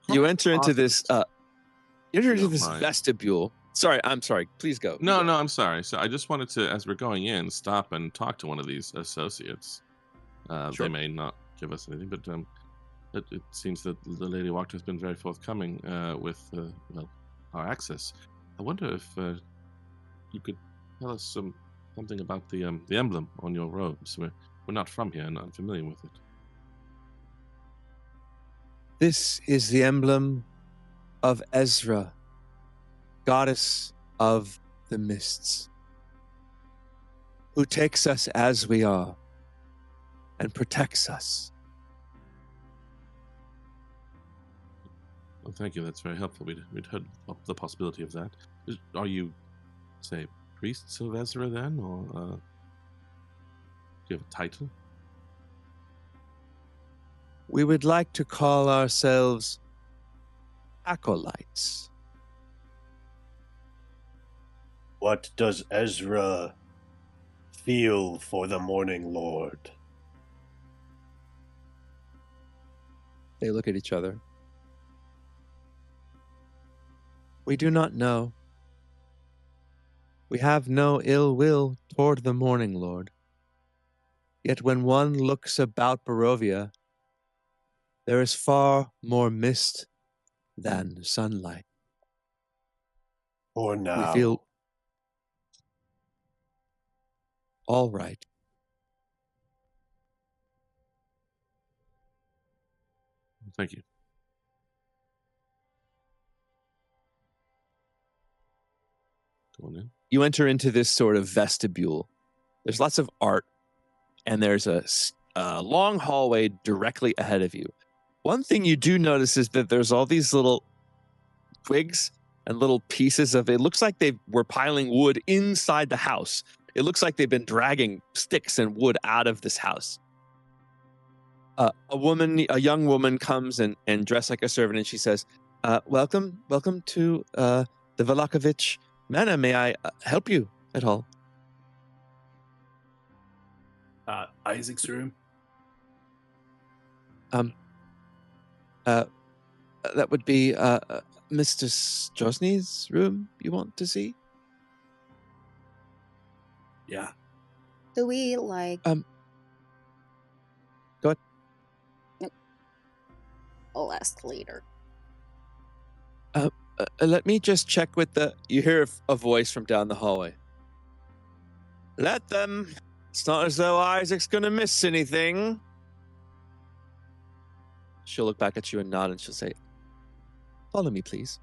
You enter into this
Mind.
vestibule. I'm sorry. Please go.
No, I'm sorry. So I just wanted to, as we're going in, stop and talk to one of these associates.
Sure.
They may not give us anything, but it seems that the Lady Wachter has been very forthcoming with our access. I wonder if you could tell us something about the emblem on your robes. We're not from here and unfamiliar with it.
This is the emblem of Ezra, goddess of the mists, who takes us as we are and protects us.
Well, thank you. That's very helpful. We'd heard of the possibility of that. Are you, say, priests of Ezra then, or do you have a title?
We would like to call ourselves acolytes.
What does Ezra feel for the Morning Lord?
They look at each other. We do not know. We have no ill will toward the Morning Lord. Yet when one looks about Barovia, there is far more mist than sunlight.
For now.
We feel all right.
Thank you. Going in.
You enter into this sort of vestibule. There's lots of art, and there's a long hallway directly ahead of you. One thing you do notice is that there's all these little twigs and little pieces of it. Looks like they were piling wood inside the house. It looks like they've been dragging sticks and wood out of this house. A young woman comes and dressed like a servant, and she says, welcome to the Vallaki Manor. May I help you at all?
Isaac's room.
That would be Mr. Strahd's room you want to see?
Yeah.
Do we like?
Go ahead.
I'll ask later.
Let me just check with the... You hear a voice from down the hallway. Let them. It's not as though Isaac's going to miss anything. She'll look back at you and nod, and she'll say, follow me, please.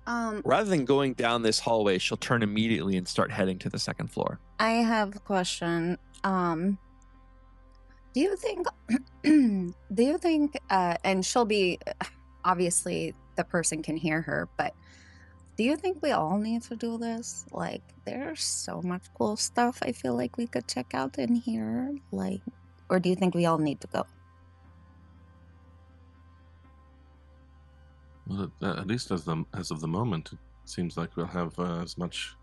Rather than going down this hallway, she'll turn immediately and start heading to the second floor.
I have a question. Do you think, and she'll be, obviously the person can hear her, but do you think we all need to do this? Like, there's so much cool stuff I feel like we could check out in here. Like, or do you think we all need to go?
Well, at least as of the moment, it seems like we'll have as much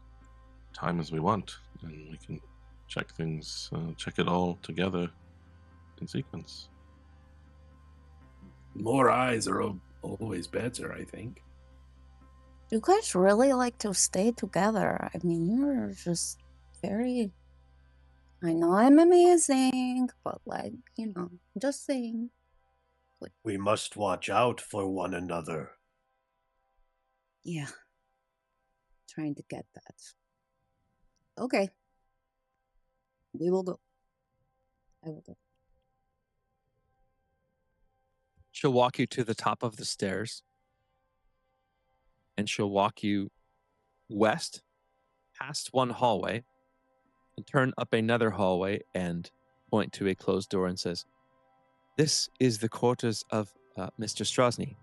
time as we want, and we can check it all together in sequence.
More eyes are always better, I think.
You guys really like to stay together. I mean, you're just very... I know I'm amazing, but like, just saying.
We must watch out for one another.
Yeah. Trying to get that. Okay. We will go. I will go.
She'll walk you to the top of the stairs, and she'll walk you west past one hallway and turn up another hallway and point to a closed door and says, this is the quarters of Mr. Strahd.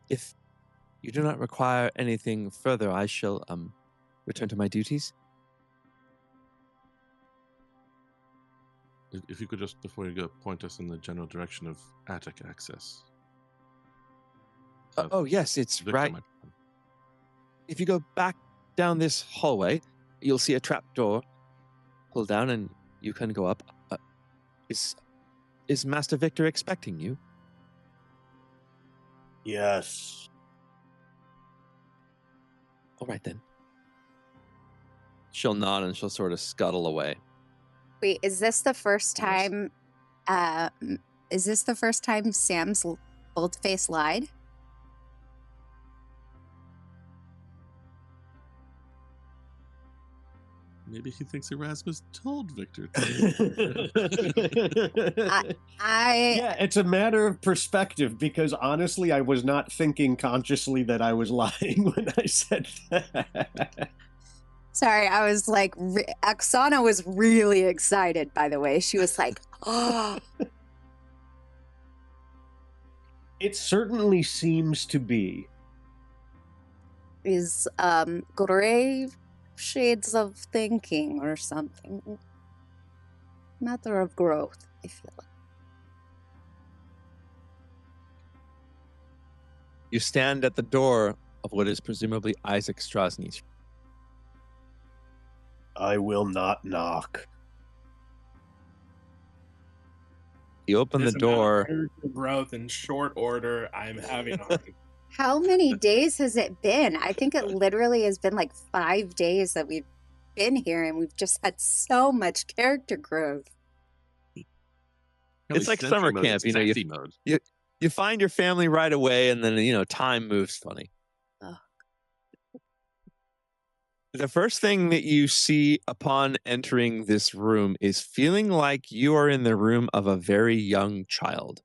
If you do not require anything further, I shall return to my duties.
If you could just, before you go, point us in the general direction of attic access.
Oh, yes, it's
Victor
right. If you go back down this hallway, you'll see a trap door. Pull down and you can go up. Is Master Victor expecting you?
Yes.
All right, then. She'll nod and she'll sort of scuttle away.
Wait, is this the first time? Is this the first time Sam's bold-faced lied?
Maybe he thinks Erasmus told Victor.
Yeah, it's a matter of perspective, because honestly, I was not thinking consciously that I was lying when I said that.
Sorry, I was like, Oksana was really excited, by the way. She was like, oh.
It certainly seems to be.
Is gray shades of thinking or something. Matter of growth, I feel like.
You stand at the door of what is presumably Isaac Strahd.
I will not knock.
You open the door.
Growth in short order. I'm having on.
How many days has it been? I think it literally has been like 5 days that we've been here, and we've just had so much character growth.
It's like summer camp, you find your family right away, and then time moves funny.
Oh.
The first thing that you see upon entering this room is feeling like you are in the room of a very young child.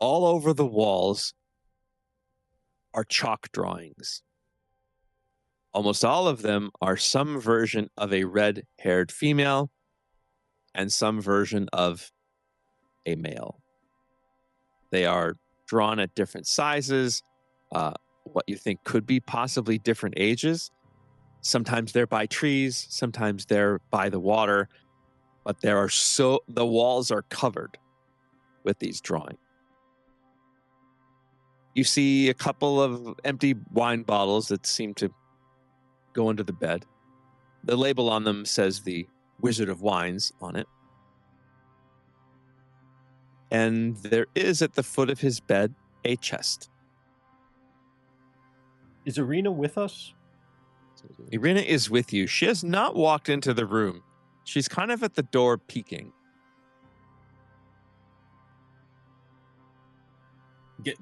all over the walls are chalk drawings. Almost all of them are some version of a red-haired female and some version of a male. They are drawn at different sizes, what you think could be possibly different ages. Sometimes they're by trees, sometimes they're by the water, but the walls are covered with these drawings. You see a couple of empty wine bottles that seem to go under the bed. The label on them says the Wizard of Wines on it. And there is at the foot of his bed a chest.
Is Irina with us?
Irina is with you. She has not walked into the room. She's kind of at the door peeking.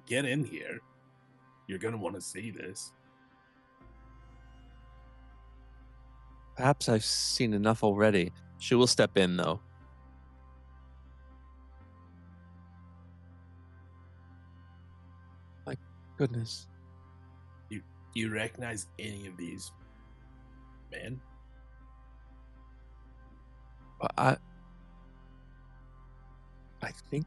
Get in here. You're gonna want to see this.
Perhaps I've seen enough already. She will step in, though. My goodness.
Do you recognize any of these men?
I think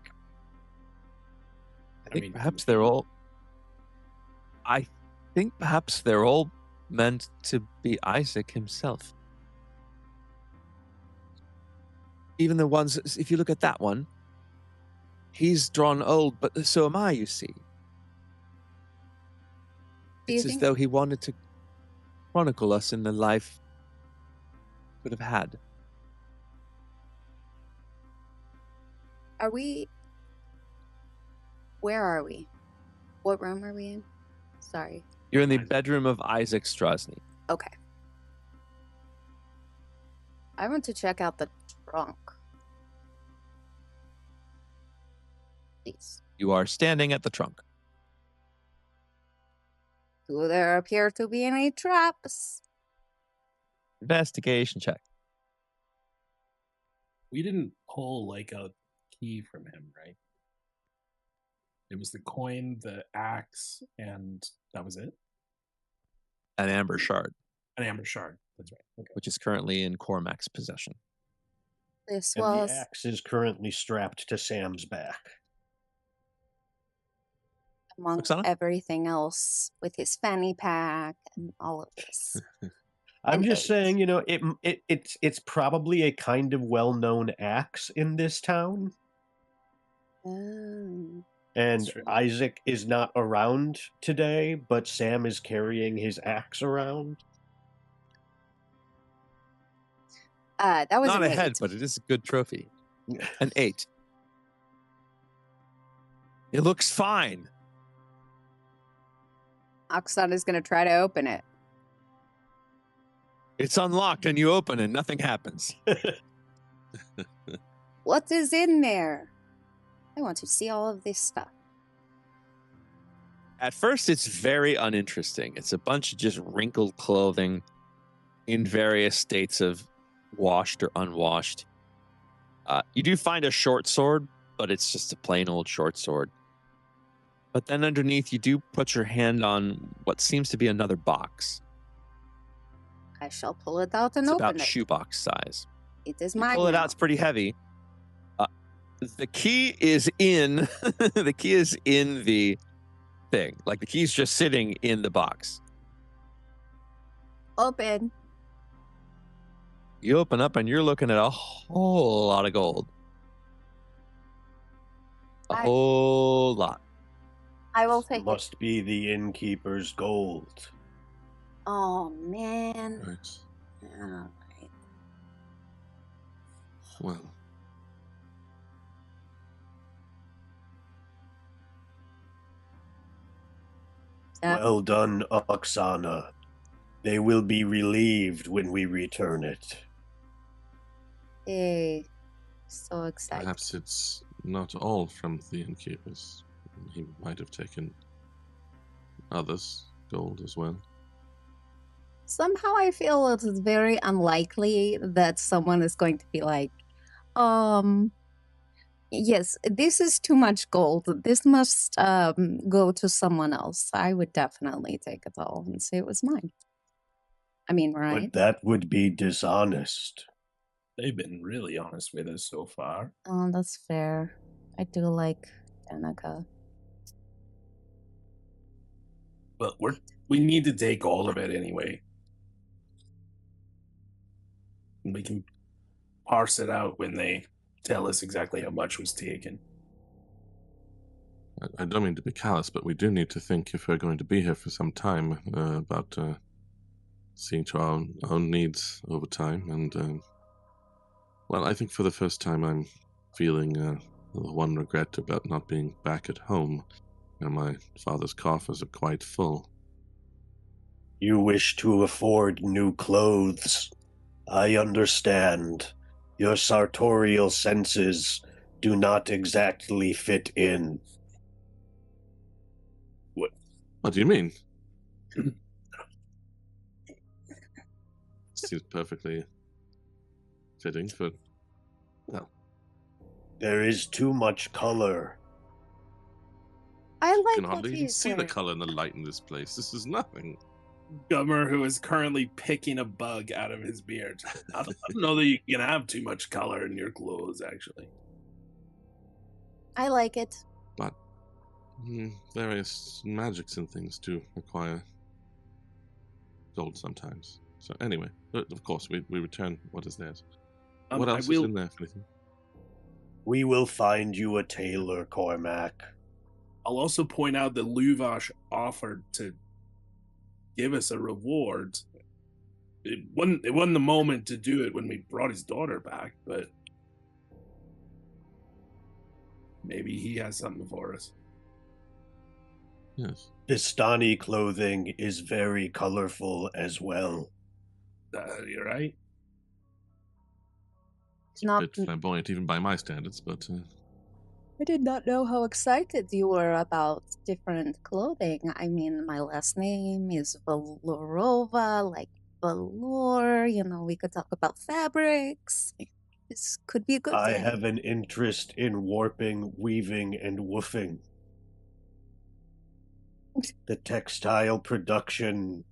perhaps they're all. I think perhaps they're all meant to be Isaac himself. Even the ones, if you look at that one, he's drawn old, but so am I, you see. It's as though he wanted to chronicle us in the life we could have had.
Are we... Where are we? What room are we in? Sorry.
You're in the bedroom of Isaac Strahd.
Okay. I want to check out the trunk. Please.
You are standing at the trunk.
Do there appear to be any traps?
Investigation check.
We didn't pull like a key from him, right? It was the coin, the axe, and that was it?
An amber shard,
An amber shard. That's right. Okay.
which is currently in Cormac's possession.
This
And
was...
the axe is currently strapped to Sam's back.
among
Oksana?
everything else with his fanny pack and all of this.
I'm
And
just
eight.
saying, you know, it's probably a kind of well-known axe in this town.
Oh.
And
True.
Isaac is not around today, but Sam is carrying his axe around.
That was
Not
an
a head,
8.
but it is a good trophy. An 8. It looks fine.
Oksana's going to try to open it.
It's unlocked and you open and nothing happens.
What is in there? I want to see all of this stuff.
At first, it's very uninteresting. It's a bunch of just wrinkled clothing in various states of washed or unwashed. You do find a short sword, but it's just a plain old short sword. But then underneath, you do put your hand on what seems to be another box.
I shall pull it out and
It's
open
about
it.
shoebox size.
It is
You
mine
pull it
now.
out, it's pretty heavy. The key is in the key is in the thing. Like the key's just sitting in the box.
Open.
You open up and you're looking at a whole lot of gold. A whole lot.
I will take it.
Must be the innkeeper's gold.
Oh, man.
Right.
All right.
Well,
Well done, Oksana. They will be relieved when we return it.
Yay. So excited.
perhaps it's not all from the innkeepers. He might have taken others' gold as well.
Somehow I feel it is very unlikely that someone is going to be like, Yes, this is too much gold. This must go to someone else. I would definitely take it all and say it was mine. I mean, right?
But that would be dishonest.
They've been really honest with us so far.
Oh, that's fair. I do like Danica.
But we need to take all of it anyway. And we can parse it out when they tell us exactly how much was taken.
I don't mean to be callous, but we do need to think, if we're going to be here for some time, about seeing to our own needs over time. And, well, I think for the first time I'm feeling the one regret about not being back at home. And my father's coffers are quite full.
You wish to afford new clothes. I understand. Your sartorial senses do not exactly fit in.
What do you mean? Seems perfectly fitting for... Well,
There is too much color.
I
you
like
can
what
hardly even
he's
see the
wearing.
color and the light in this place. This is nothing.
Gummer, who is currently picking a bug out of his beard. I don't know that you can have too much color in your clothes, actually.
I like it.
But various magics and things do require gold sometimes. So anyway, of course, we return what is theirs. What else is in there, if anything?
We will find you a tailor, Cormac.
I'll also point out that Loot-vash offered to give us a reward. It wasn't the moment to do it when we brought his daughter back, but maybe he has something for us.
Yes.
Vistani clothing is very colorful as well.
You're right.
It's a
Not-
bit flamboyant even by my standards, but
I did not know how excited you were about different clothing. I mean, my last name is Valorova, like velour. You know, we could talk about fabrics. This could be a good
I
thing.
have an interest in warping, weaving, and woofing. The textile production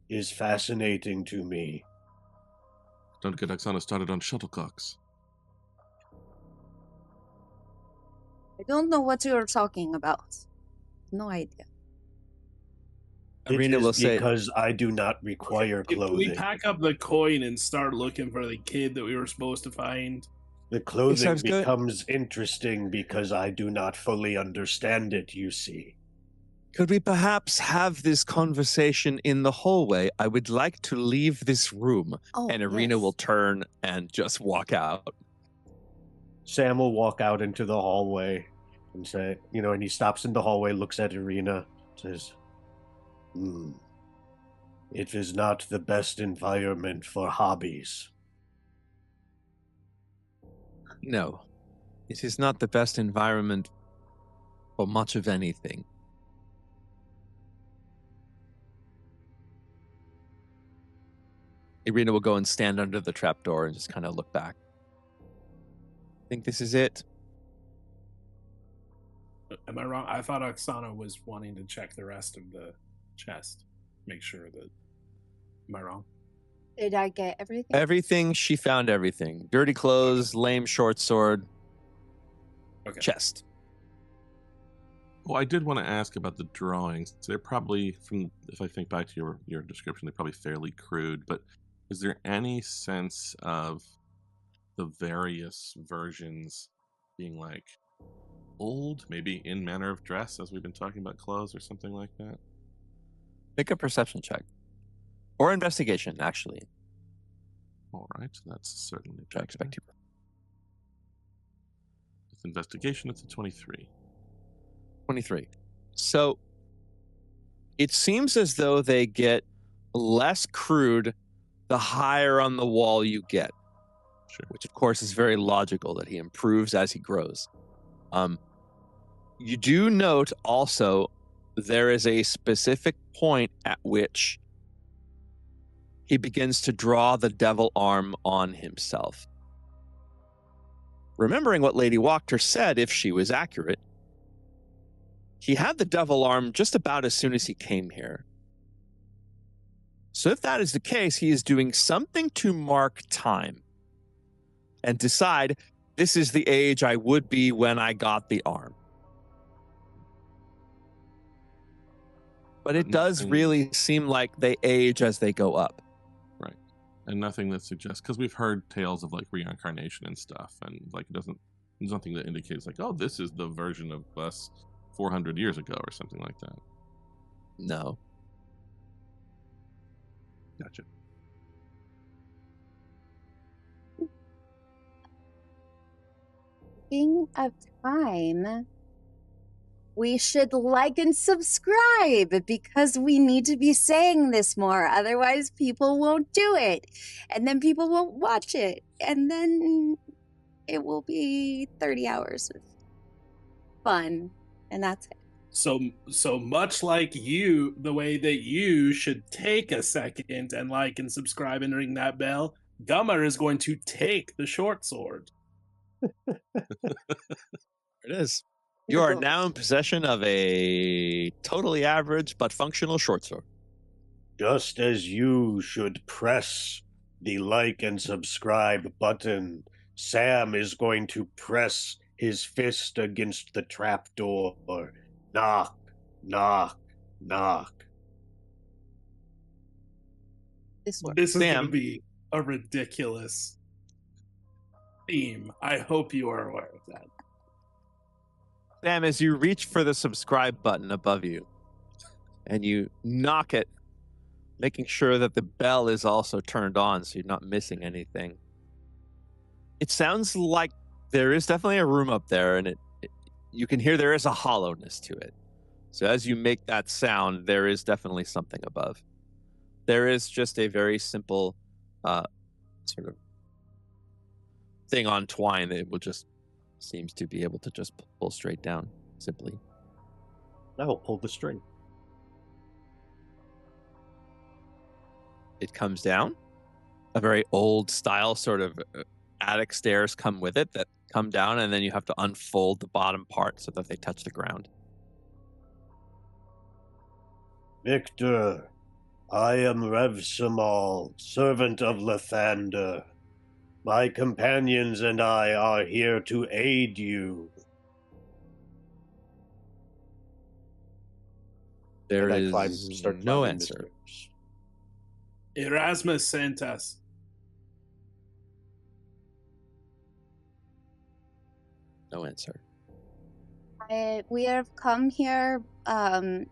is fascinating to me.
don't get Oksana started on shuttlecocks.
I don't know what you're talking about. No idea.
Irina
It
will
is
say,
because I do not require
Can we
clothing.
pack up the coin and start looking for the kid that we were supposed to find?
The clothing
sounds good.
becomes interesting because I do not fully understand it, you see.
could we perhaps have this conversation in the hallway? I would like to leave this room.
Oh,
And Irina
yes.
will turn and just walk out.
Sam will walk out into the hallway and say, and he stops in the hallway, looks at Irina, says, it is not the best environment for hobbies.
No, it is not the best environment for much of anything. Irina will go and stand under the trapdoor and just kind of look back. I think this is it.
Am I wrong? I thought Oksana was wanting to check the rest of the chest. Make sure that... Am I wrong?
Did I get everything?
Everything, she found everything. Dirty clothes, lame short sword,
Okay.
chest.
Oh, I did want to ask about the drawings. They're probably, if I think back to your description, they're probably fairly crude, but is there any sense of the various versions being like old, maybe in manner of dress, as we've been talking about clothes or something like that?
Make a perception check. Or investigation, actually.
All right, that's certainly
Which I expect you.
With investigation, it's a 23.
23. So it seems as though they get less crude the higher on the wall you get.
Sure.
Which, of course, is very logical that he improves as he grows. You do note also there is a specific point at which he begins to draw the devil arm on himself. remembering what Lady Wachter said, if she was accurate, he had the devil arm just about as soon as he came here. So if that is the case, he is doing something to mark time and decide, this is the age I would be when I got the arm. But it does really seem like they age as they go up.
Right. And nothing that suggests, because we've heard tales of like reincarnation and stuff, and like there's nothing that indicates like, oh, this is the version of us 400 years ago or something like that.
No.
Gotcha.
Speaking of time, we should like and subscribe because we need to be saying this more. Otherwise, people won't do it. And then people won't watch it. And then it will be 30 hours of fun. And that's it.
So much like you, the way that you should take a second and like and subscribe and ring that bell, Gummer is going to take the short sword.
There it is. You are now in possession of a totally average but functional short sword.
Just as you should press the like and subscribe button, Sam is going to press his fist against the trapdoor. Knock, knock, knock.
This is going to be a ridiculous theme. I hope you are aware of that.
Sam, as you reach for the subscribe button above you, and you knock it, making sure that the bell is also turned on so you're not missing anything. It sounds like there is definitely a room up there, and you can hear there is a hollowness to it. So as you make that sound, there is definitely something above. There is just a very simple sort of thing on twine that will just seems to be able to just pull straight down, simply.
I will pull the string.
It comes down. A very old style sort of attic stairs come with it that come down, and then you have to unfold the bottom part so that they touch the ground.
Victor, I am Revsamal, servant of Lathander. My companions and I are here to aid you.
There is no answer.
Erasmus sent us.
No answer.
We have come here on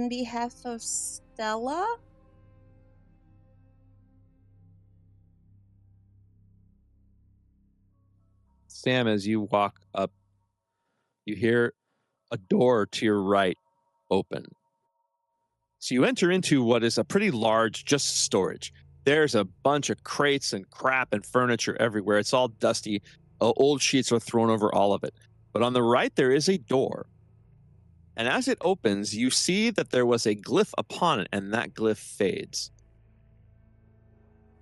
behalf of Stella.
Sam, as you walk up, you hear a door to your right open. So you enter into what is a pretty large, just storage. There's a bunch of crates and crap and furniture everywhere. It's all dusty. Old sheets are thrown over all of it. But on the right, there is a door. And as it opens, you see that there was a glyph upon it, and that glyph fades.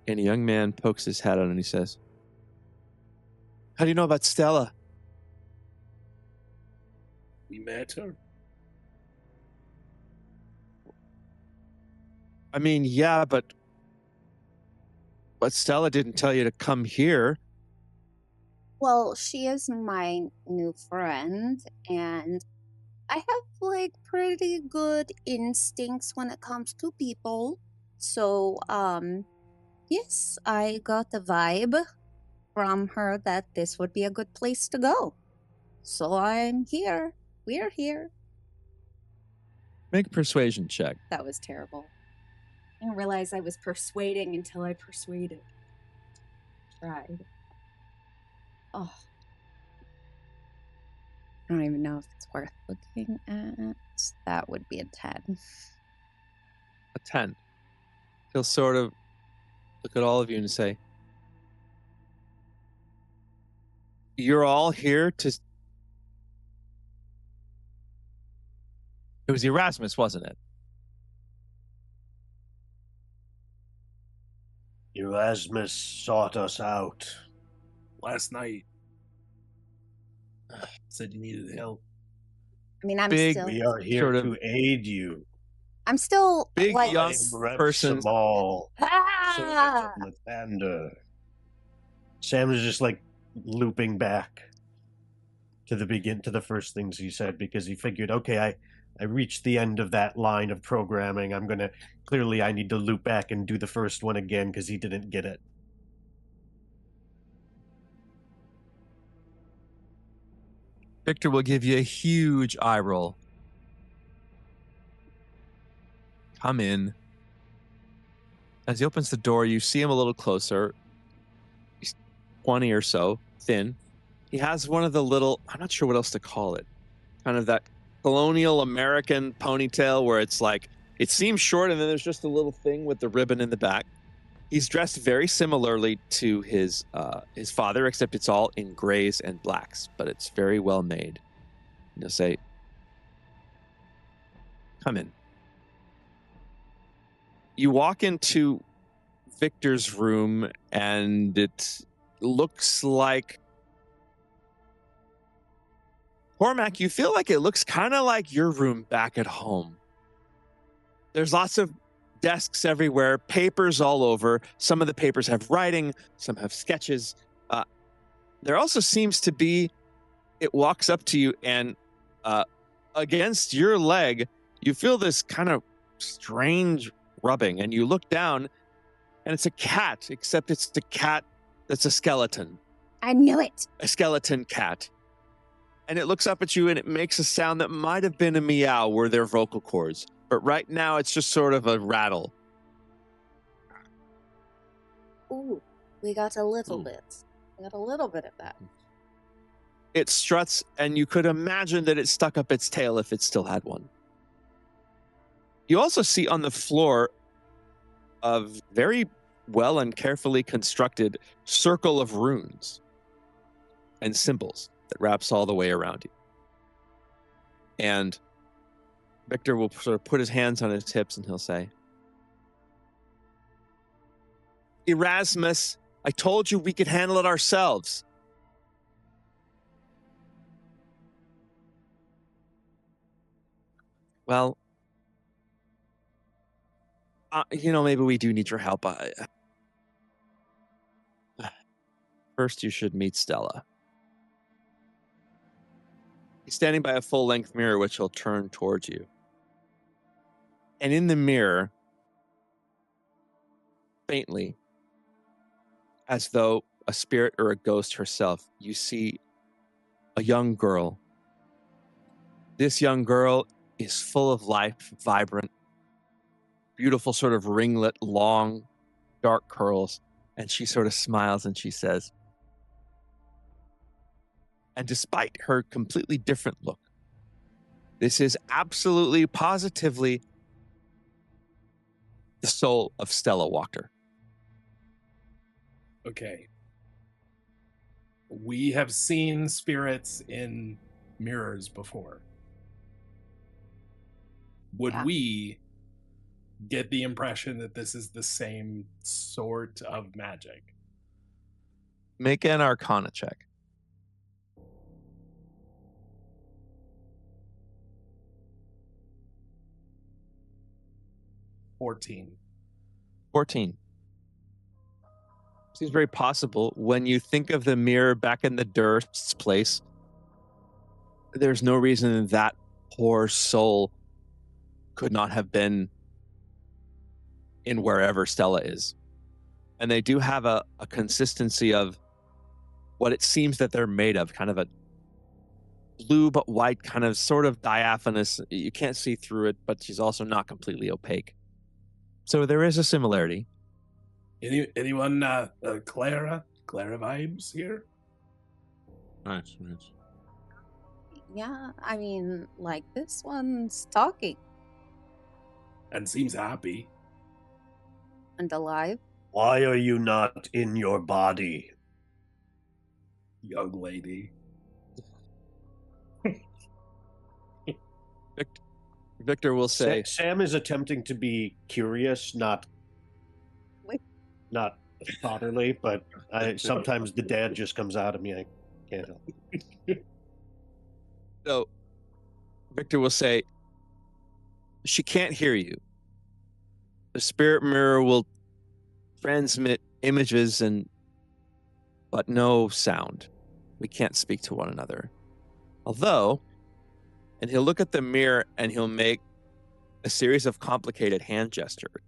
And a young man pokes his head out and he says, "How do you know about Stella?"
We met her.
I mean, yeah, but Stella didn't tell you to come here.
Well, she is my new friend, and I have like pretty good instincts when it comes to people. So, yes, I got the vibe from her that this would be a good place to go. So I'm here. We're here.
Make a persuasion check.
That was terrible. I didn't realize I was persuading until I persuaded. Tried. Oh. I don't even know if it's worth looking at. That would be a 10.
A 10. He'll sort of look at all of you and say, "You're all here to..." It was Erasmus, wasn't it?
Erasmus sought us out.
Last night. Said you needed help.
I mean, I'm
Big-
still,
We are here
Sort of
to aid you.
I'm still
big
like,
young
Rep
person.
Samal, servant
ah!
of Lathander. Sam is just like looping back to the first things he said because he figured, okay, I reached the end of that line of programming. I need to loop back and do the first one again because he didn't get it.
Victor will give you a huge eye roll. Come in. As he opens the door, you see him a little closer. He's 20 or so, thin. He has one of the little, I'm not sure what else to call it, kind of that colonial American ponytail where it's like, it seems short and then there's just a little thing with the ribbon in the back. He's dressed very similarly to his father, except it's all in grays and blacks, but it's very well made. And he'll say, come in. You walk into Victor's room and it looks like Cormac, you feel like it looks kind of like your room back at home. There's lots of desks everywhere, papers all over. Some of the papers have writing, some have sketches. There also seems to be, it walks up to you and against your leg, you feel this kind of strange rubbing and you look down and it's a cat, except it's the cat that's a skeleton.
I knew it.
A skeleton cat. And it looks up at you and it makes a sound that might have been a meow were their vocal cords. But right now it's just sort of a rattle.
Ooh, we got a little
Ooh.
bit. We got a little bit of that.
It struts and you could imagine that it stuck up its tail if it still had one. You also see on the floor a very well and carefully constructed circle of runes and symbols that wraps all the way around you. And Victor will sort of put his hands on his hips and he'll say, Erasmus, I told you we could handle it ourselves. Well, maybe we do need your help. First, you should meet Stella. He's standing by a full-length mirror, which he'll turn towards you. And in the mirror, faintly, as though a spirit or a ghost herself, you see a young girl. This young girl is full of life, vibrant, beautiful sort of ringlet, long, dark curls. And she sort of smiles and she says, and despite her completely different look, this is absolutely, positively the soul of Stella Walker.
Okay. We have seen spirits in mirrors before. Would
Yeah.
we get the impression that this is the same sort of magic?
Make an Arcana check.
$14.
14. Seems very possible. When you think of the mirror back in the Durst's place, there's no reason that poor soul could not have been in wherever Stella is. And they do have a consistency of what it seems that they're made of, kind of a blue but white, kind of sort of diaphanous. You can't see through it, but she's also not completely opaque. So there is a similarity.
Anyone Clara vibes here?
Nice, nice.
Yeah, I mean, like, this one's talking
And seems happy.
and alive.
Why are you not in your body?
Young lady.
Victor will say,
Sam is attempting to be curious, not
Wait.
not fatherly, but sometimes the dad just comes out of me. I can't help it.
So Victor will say, she can't hear you. The spirit mirror will transmit images but no sound. We can't speak to one another. Although, and he'll look at the mirror and he'll make a series of complicated hand gestures.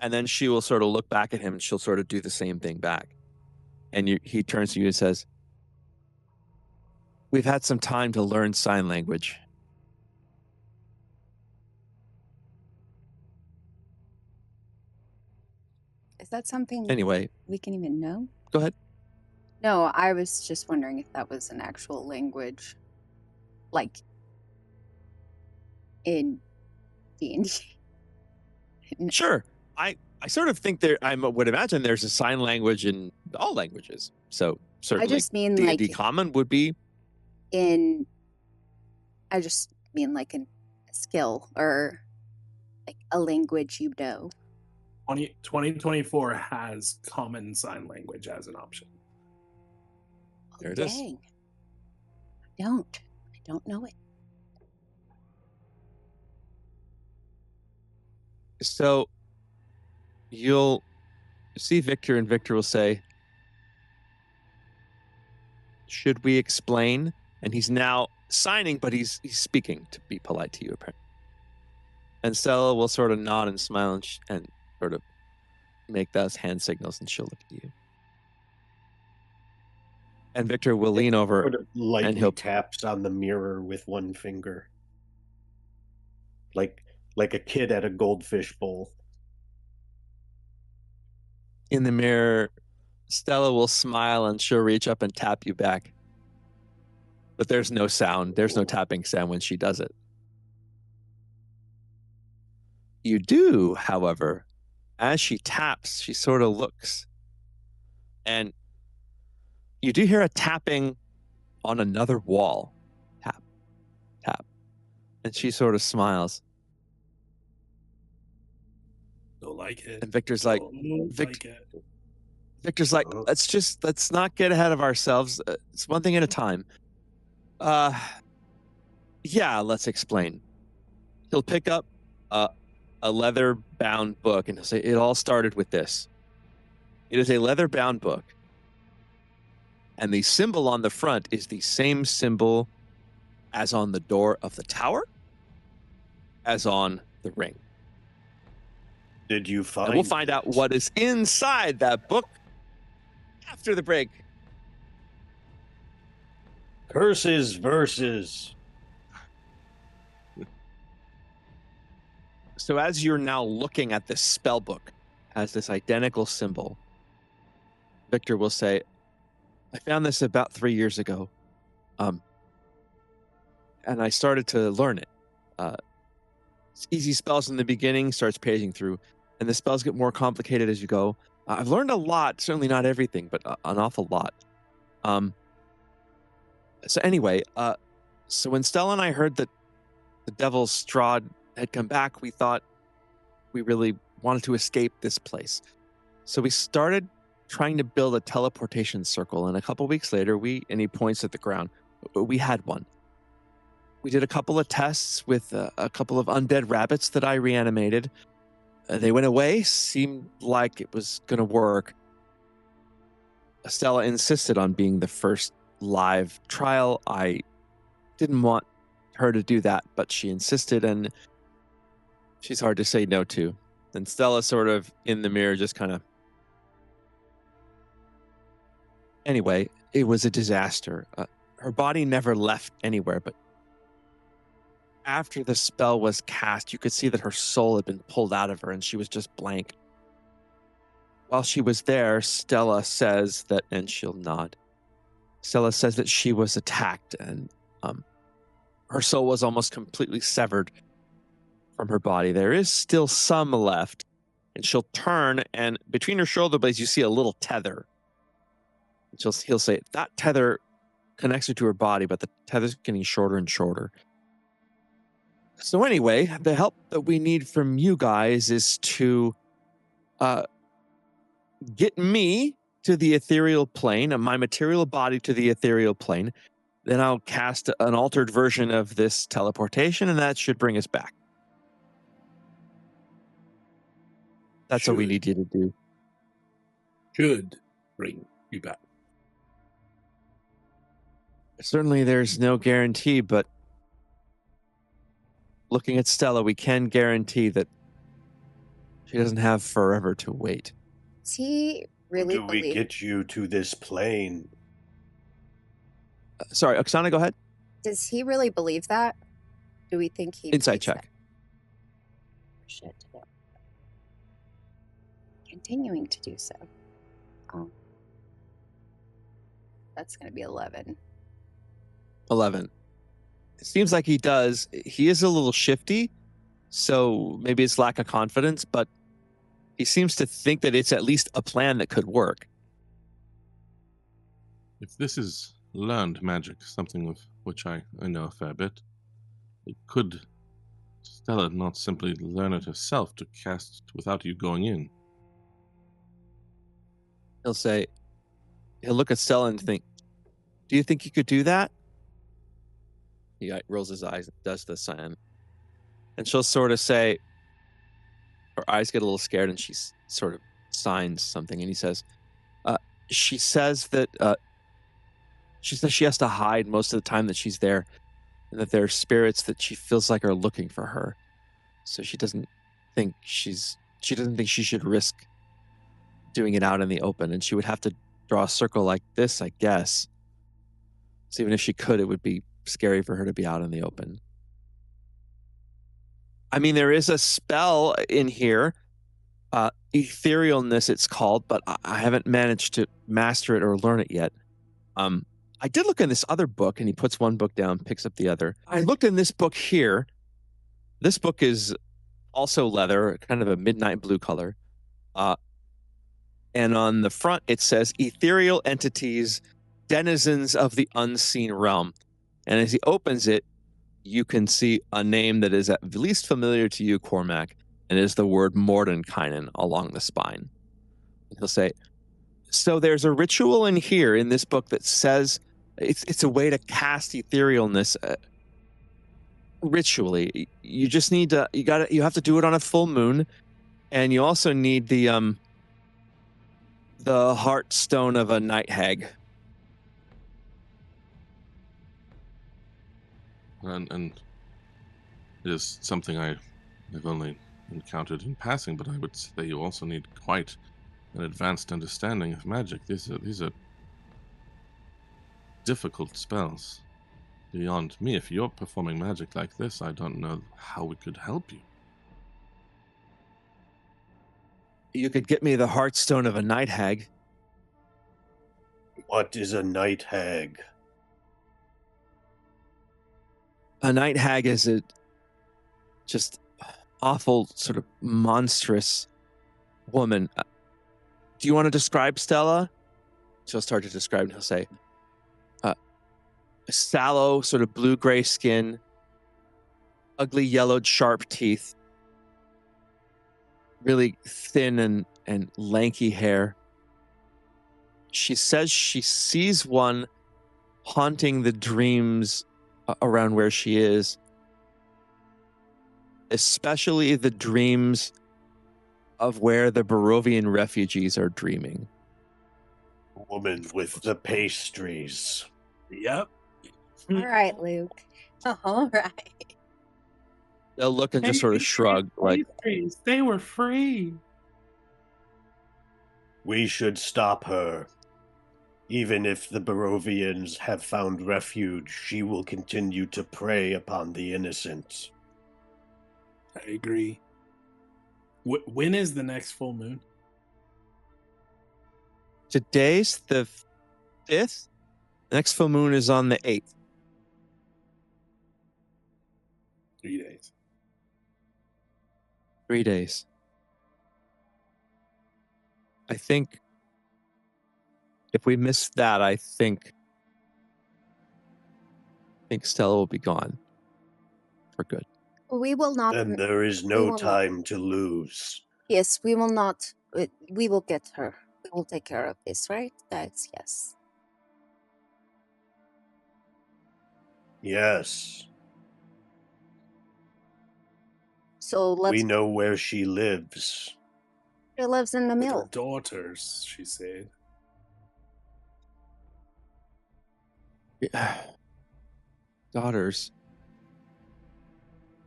And then she will sort of look back at him and she'll sort of do the same thing back. And he turns to you and says, we've had some time to learn sign language.
Is that something
Anyway,
we can even know?
go ahead.
No, I was just wondering if that was an actual language, like in D&D.
Sure. I sort of think I would imagine there's a sign language in all languages. So certainly
I just mean
D&D
like
common would be.
I just mean like a skill or like a language you know.
2024 has common sign language as an option.
There it is.
Dang. I don't know it.
So you'll see Victor, and Victor will say, should we explain? And he's now signing, but he's speaking to be polite to you, apparently. And Stella will sort of nod and smile and sort of make those hand signals, and she'll look at you. And Victor will lean over
Sort of lightly
and he'll
taps on the mirror with one finger, like a kid at a goldfish bowl.
in the mirror. Stella will smile and she'll reach up and tap you back. But there's no sound. There's no tapping sound when she does it. You do, however, as she taps, she sort of looks. And you do hear a tapping on another wall. Tap, tap. And she sort of smiles.
Don't like it.
And Victor's like,
Don't like it.
Victor's like, let's not get ahead of ourselves. It's one thing at a time. Yeah, let's explain. He'll pick up a leather-bound book and he'll say, it all started with this. It is a leather-bound book. And the symbol on the front is the same symbol as on the door of the tower, as on the ring.
Did you find?
And we'll find out what is inside that book after the break.
Curses versus.
So as you're now looking at this spell book, has this identical symbol, Victor will say, I found this about 3 years ago. And I started to learn it. It's easy spells in the beginning, starts paging through, and the spells get more complicated as you go. I've learned a lot, certainly not everything, but an awful lot. So anyway, so when Stella and I heard that the devil's Strahd had come back, we thought we really wanted to escape this place. So we started trying to build a teleportation circle, and a couple weeks later, and he points at the ground, we had one. We did a couple of tests with a couple of undead rabbits that I reanimated. They went away, seemed like it was going to work. Stella insisted on being the first live trial. I didn't want her to do that, but she insisted, and she's hard to say no to. And Stella sort of in the mirror just kind of... Anyway, it was a disaster. Her body never left anywhere, but after the spell was cast, you could see that her soul had been pulled out of her and she was just blank. While she was there, Stella says that, and she'll nod, Stella says that she was attacked and her soul was almost completely severed from her body. There is still some left, and she'll turn, and between her shoulder blades, you see a little tether. He'll say, that tether connects her to her body, but the tether's getting shorter and shorter. So anyway, the help that we need from you guys is to get me to the ethereal plane, and my material body to the ethereal plane, Then I'll cast an altered version of this teleportation, and that should bring us back. That's what we need you to do.
Should bring you back.
Certainly there's no guarantee, but looking at Stella, we can guarantee that she doesn't have forever to wait.
Does he really
Do we
believe?
get you to this plane?
Sorry, Oksana, go ahead.
Does he really believe that? Do we think he?
Insight
believes
check.
that? Shit. Continuing to do so. That's going to be 11.
11. It seems like he does. He is a little shifty, so maybe it's lack of confidence, but he seems to think that it's at least a plan that could work.
If this is learned magic, something of which I know a fair bit, it could Stella not simply learn it herself to cast without you going in.
He'll look at Stella and think, do you think you could do that? He rolls his eyes and does the sign. And she'll sort of say, her eyes get a little scared and she sort of signs something. And he says, she says she has to hide most of the time that she's there, and that there are spirits that she feels like are looking for her. So she doesn't think she should risk doing it out in the open, and she would have to draw a circle like this, I guess. So even if she could, it would be scary for her to be out in the open. I mean, there is a spell in here, etherealness it's called, but I haven't managed to master it or learn it yet. I did look in this other book, and he puts one book down, picks up the other. I looked in this book here. This book is also leather, kind of a midnight blue color. And on the front, it says, ethereal entities, denizens of the unseen realm. And as he opens it, you can see a name that is at least familiar to you, Cormac, and is the word Mordenkainen along the spine. And he'll say, so there's a ritual in here in this book that says it's a way to cast etherealness ritually. You just need to, you have to do it on a full moon, and you also need the heartstone of a night hag.
And it is something I have only encountered in passing, but I would say you also need quite an advanced understanding of magic. These are difficult spells. Beyond me, if you're performing magic like this, I don't know how we could help you.
You could get me the heartstone of a night hag.
What is a night hag?
A night hag is a just awful, sort of monstrous woman. Do you want to describe Stella? She'll start to describe, and he'll say, sallow, sort of blue-gray skin, ugly yellowed sharp teeth, really thin and lanky hair. She says she sees one haunting the dreams around where she is, especially the dreams of where the Barovian refugees are dreaming.
Woman with the pastries.
Yep.
All right, Luke. All right.
They'll look and just sort of shrug, like,
they were free.
We should stop her. Even if the Barovians have found refuge, she will continue to prey upon the innocent.
I agree. When is the next full moon?
today's the 5th. The next full moon is on the 8th.
3 days.
3 days. I think if we miss that, I think Stella will be gone for good.
We will not.
And there is
we
no
will
time to lose.
Yes, we will not. We will get her. We will take care of this, right? That's yes.
Yes.
So
We
let's.
know where she lives.
She lives in the
With her
mill.
daughters, she said.
Daughters.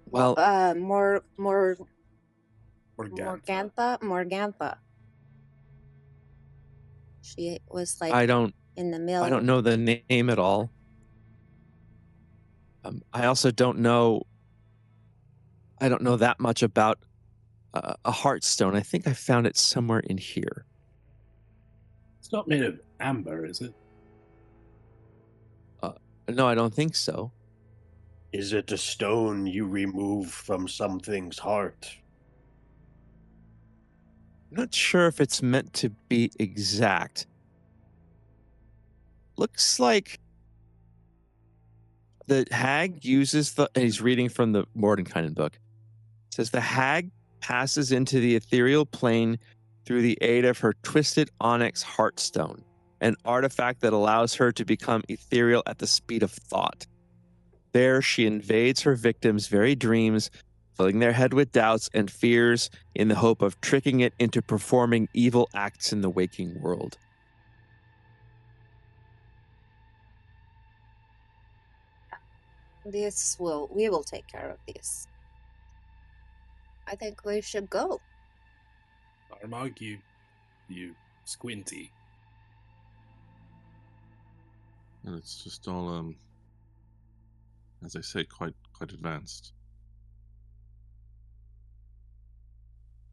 Well,
Morgantha. She was like
I don't
in the mill.
know the name at all. I also don't know. I don't know that much about a heartstone. I think I found it somewhere in here.
It's not made of amber, is it?
No, I don't think so.
Is it a stone you remove from something's heart?
I'm not sure if it's meant to be exact. Looks like the hag uses and he's reading from the Mordenkainen book. It says the hag passes into the ethereal plane through the aid of her twisted onyx heartstone, an artifact that allows her to become ethereal at the speed of thought. There, she invades her victims' very dreams, filling their head with doubts and fears in the hope of tricking it into performing evil acts in the waking world.
We will take care of this. I think we should go.
Armagh, you squinty.
And it's just all, as I say, quite advanced.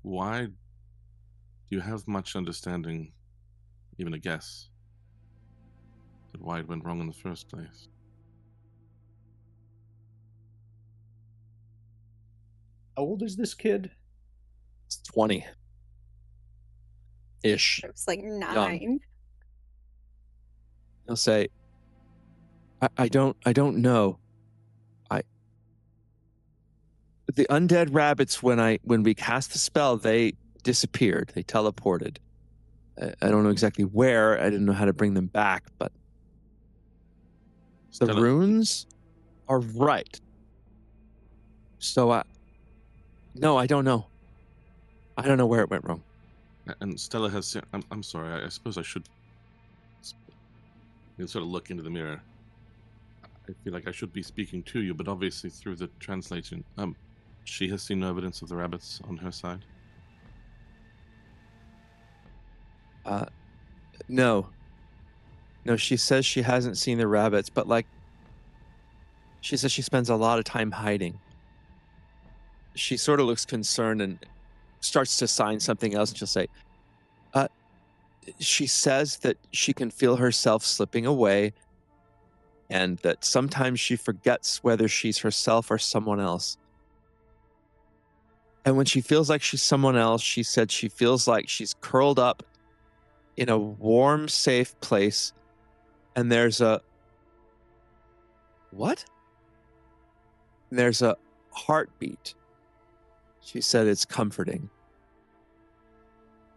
Why do you have much understanding, even a guess, at why it went wrong in the first place?
How old is this kid?
It's 20-ish.
It was like 9.
He'll say, I don't know. The undead rabbits, when we cast the spell, they disappeared. They teleported. I don't know exactly where. I didn't know how to bring them back, but the runes are right. So no, I don't know. I don't know where it went wrong.
And Stella has. I'm sorry. I suppose I should. Sort of look into the mirror. I feel like I should be speaking to you, but obviously through the translation. She has seen no evidence of the rabbits on her side.
No, she says she hasn't seen the rabbits, but she says she spends a lot of time hiding. She sort of looks concerned and starts to sign something else, and she'll say, she says that she can feel herself slipping away and that sometimes she forgets whether she's herself or someone else. And when she feels like she's someone else, she said she feels like she's curled up in a warm, safe place, and there's a... What? And there's a heartbeat. She said it's comforting.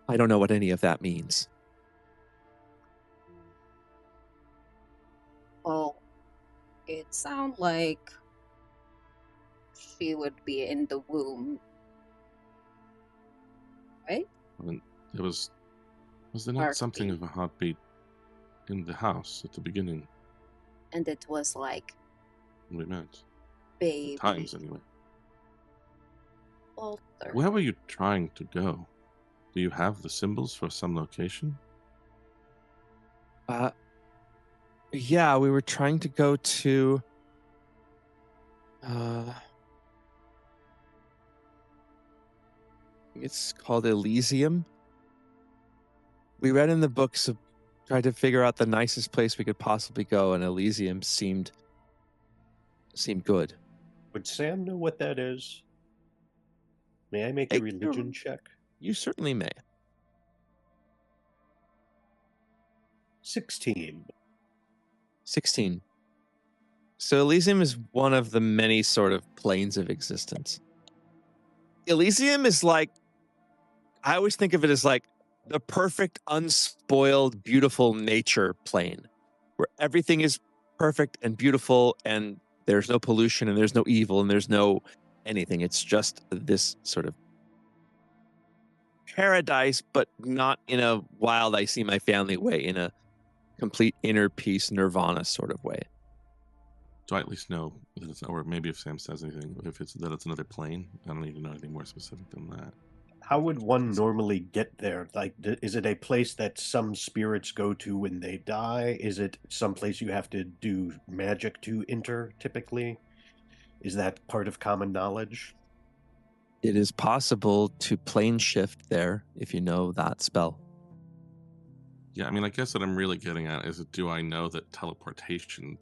I don't know what any of that means.
Well, it sounds like she would be in the womb. Right?
I mean, was there not something of a heartbeat in the house at the beginning?
And it was like
We met.
baby.
At times, anyway.
Walter.
Where were you trying to go? Do you have the symbols for some location?
Yeah, we were trying to go to... it's called Elysium. We read in the books of tried to figure out the nicest place we could possibly go, and Elysium seemed good.
Would Sam know what that is? May I make a religion check?
You certainly may.
16.
16. So Elysium is one of the many sort of planes of existence. Elysium is like, I always think of it as like the perfect, unspoiled, beautiful nature plane where everything is perfect and beautiful and there's no pollution and there's no evil and there's no anything. It's just this sort of paradise, but not in a wild, I see my family way, in a complete inner peace, nirvana sort of way.
Do I at least know that it's, or maybe if Sam says anything, if it's that it's another plane? I don't need to know anything more specific than that.
How would one normally get there? Like, is it a place that some spirits go to when they die? Is it some place you have to do magic to enter, typically? Is that part of common knowledge?
It is possible to plane shift there if you know that spell.
Yeah, I mean, I guess what I'm really getting at is, do I know that teleportation,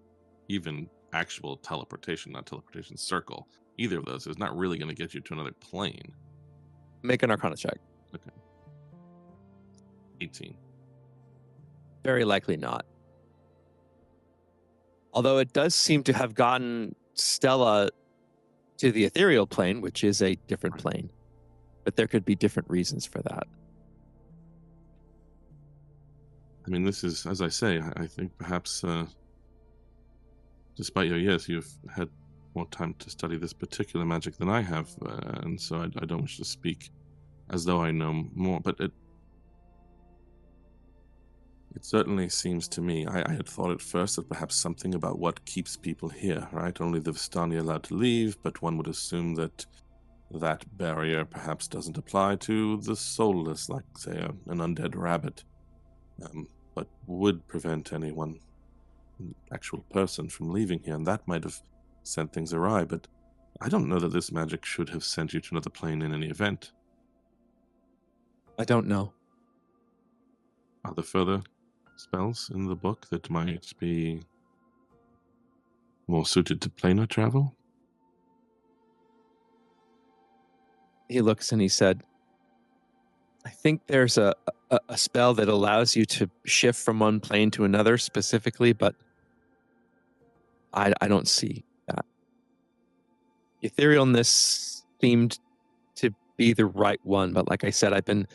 even actual teleportation, not teleportation circle, either of those is not really going to get you to another plane?
Make an Arcana check.
Okay. 18.
Very likely not. Although it does seem to have gotten Stella to the ethereal plane, which is a different plane. But there could be different reasons for that.
I mean, this is, as I say, I think perhaps, despite your years, you've had more time to study this particular magic than I have, and so I don't wish to speak as though I know more, but it certainly seems to me, I had thought at first that perhaps something about what keeps people here, right? Only the Vistani are allowed to leave, but one would assume that that barrier perhaps doesn't apply to the soulless, like, say, an undead rabbit, but would prevent anyone, actual person, from leaving here, and that might have sent things awry, but I don't know that this magic should have sent you to another plane in any event.
I don't know.
Are there further spells in the book that might be more suited to planar travel?
He looks and he said, I think there's a spell that allows you to shift from one plane to another specifically, but I don't see that. Etherealness seemed to be the right one, but like I said, I've been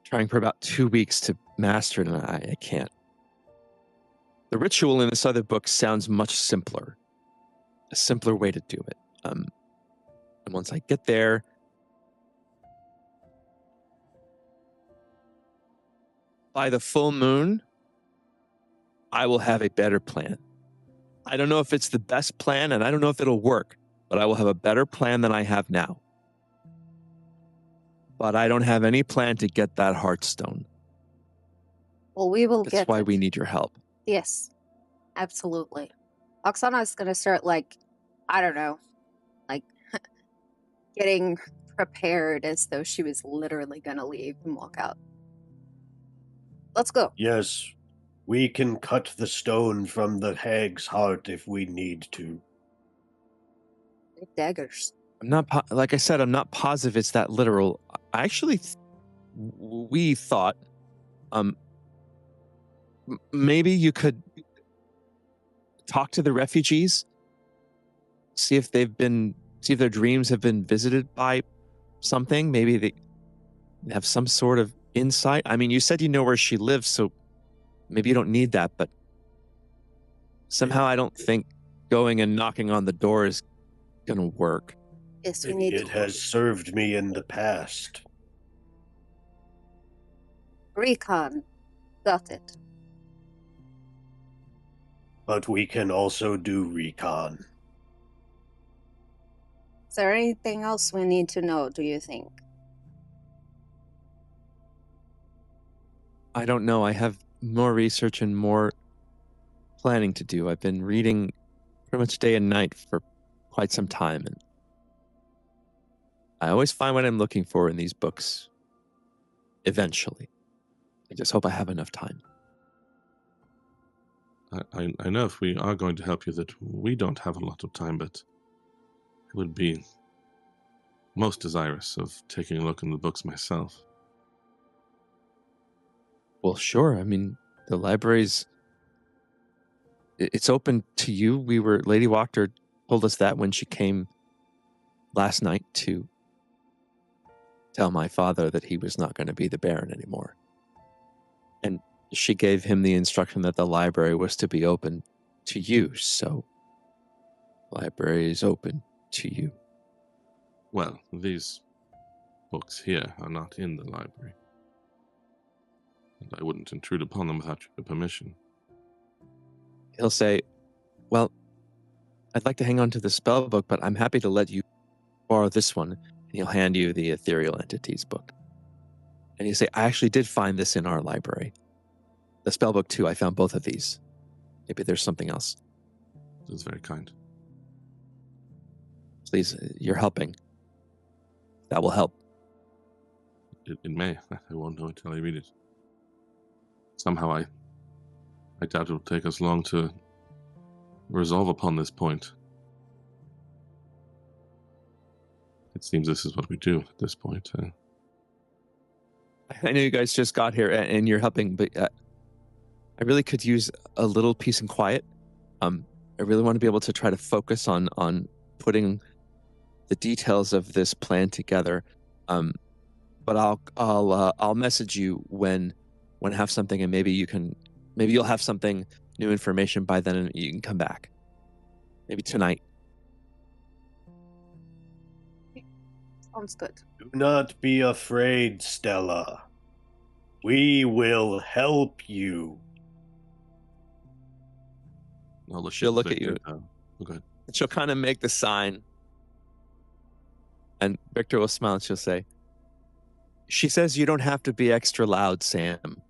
trying for about 2 weeks to master it, and I can't. The ritual in this other book sounds much simpler. A simpler way to do it. And once I get there, by the full moon, I will have a better plan. I don't know if it's the best plan, and I don't know if it'll work, but I will have a better plan than I have now. But I don't have any plan to get that Heartstone.
Well, we will get
That's why
it.
we need your help.
Yes, absolutely. Oksana is going to start, I don't know, getting prepared as though she was literally going to leave and walk out. Let's go.
Yes, we can cut the stone from the hag's heart if we need to.
Big daggers.
I'm not, like I said, I'm not positive it's that literal. I actually, we thought, maybe you could talk to the refugees, see if their dreams have been visited by something. Maybe they have some sort of insight. I mean, you said you know where she lives, so maybe you don't need that, but somehow I don't think going and knocking on the door is going to work.
Yes, we need
It has served me in the past.
recon. Got it.
But we can also do recon.
Is there anything else we need to know, do you think?
I don't know. I have more research and more planning to do. I've been reading pretty much day and night for quite some time, and I always find what I'm looking for in these books eventually. I just hope I have enough time.
I know if we are going to help you that we don't have a lot of time, but I would be most desirous of taking a look in the books myself.
Well, sure. I mean, the library's... It's open to you. Lady Wachter told us that when she came last night to tell my father that he was not going to be the Baron anymore. And she gave him the instruction that the library was to be open to you, so Library is open to you.
Well, these books here are not in the library. And I wouldn't intrude upon them without your permission.
He'll say, well, I'd like to hang on to the spell book, but I'm happy to let you borrow this one. And he'll hand you the Ethereal Entities book. And you say, I actually did find this in our library. The spell book, too. I found both of these. Maybe there's something else.
That's very kind.
Please, you're helping. That will help.
It may. I won't know until I read it. Somehow I doubt it will take us long to resolve upon this point. It seems this is what we do at this point.
I know you guys just got here and you're helping, but I really could use a little peace and quiet. I really want to be able to try to focus on putting the details of this plan together. But I'll message you when I have something, and maybe you'll have something, new information by then, and you can come back. Maybe tonight.
Sounds good.
Do not be afraid, Stella. We will help you.
She'll look at you.
Oh, go ahead.
She'll kind of make the sign. And Victor will smile and she'll say, she says you don't have to be extra loud, Sam.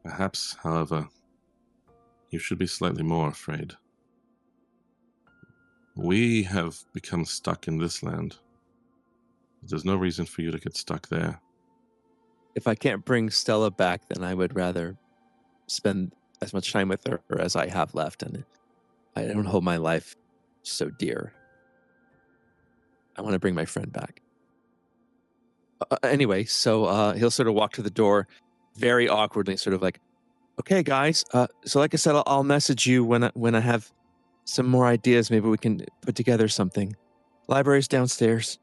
Perhaps, however, you should be slightly more afraid. We have become stuck in this land. There's no reason for you to get stuck there.
If I can't bring Stella back, then I would rather spend as much time with her as I have left, and I don't hold my life so dear. I want to bring my friend back. Anyway, so he'll sort of walk to the door very awkwardly, sort of like, okay, guys, so like I said, I'll message you when I have some more ideas. Maybe we can put together something. Library's downstairs.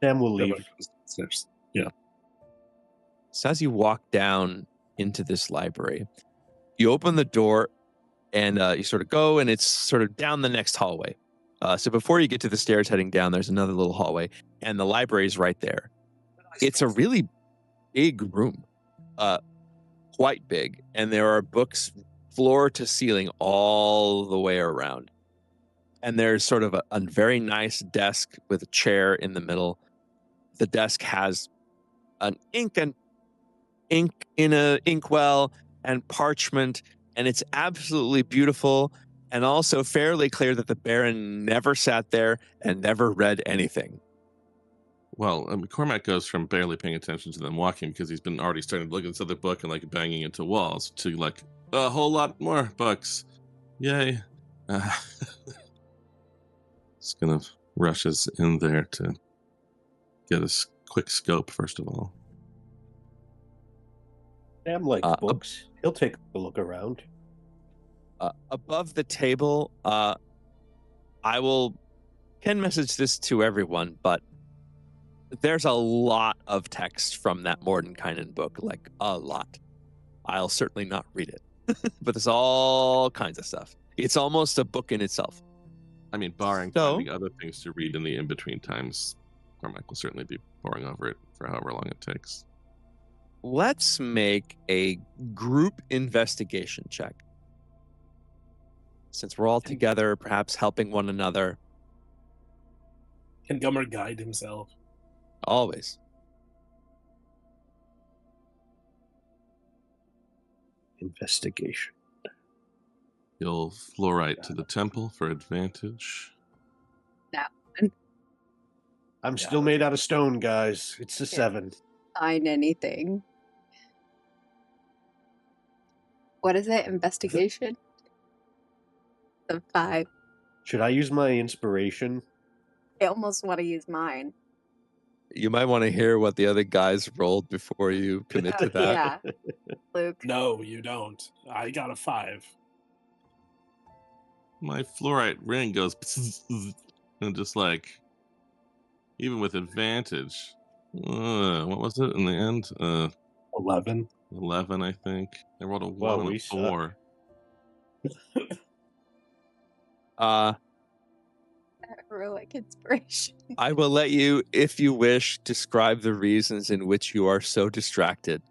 Sam will leave.
Yeah.
So as you walk down into this library, you open the door and you sort of go, and it's sort of down the next hallway. So before you get to the stairs heading down, there's another little hallway, and the library's right there. It's a really big room, quite big, and there are books floor to ceiling all the way around. And there's sort of a very nice desk with a chair in the middle. The desk has an ink in a inkwell and parchment, and it's absolutely beautiful, and also fairly clear that the Baron never sat there and never read anything.
Well, Cormac goes from barely paying attention to them walking because he's been already starting to look at this other book and like banging into walls to like a whole lot more books. Yay. Just gonna rushes in there to get a quick scope first of all.
Sam likes books. He'll take a look around.
Above the table, I can message this to everyone, but there's a lot of text from that Mordenkainen book, like a lot. I'll certainly not read it, but there's all kinds of stuff. It's almost a book in itself.
I mean, barring finding other things to read in the in-between times, Cormac will certainly be poring over it for however long it takes.
Let's make a group investigation check. Since we're all together, perhaps helping one another.
Can Gummer guide himself?
Always.
Investigation.
You'll fluorite to the temple for advantage.
That one.
I'm still made out of stone, guys. It's a 7.
Find anything. What is it? Investigation? The 5.
Should I use my inspiration?
I almost want to use mine.
You might want to hear what the other guys rolled before you commit to that.
Yeah. Luke.
No, you don't. I got a 5.
My fluorite ring goes and just like, even with advantage, what was it in the end?
11.
11, I think. I rolled a 1 and a 4.
Heroic inspiration.
I will let you, if you wish, describe the reasons in which you are so distracted.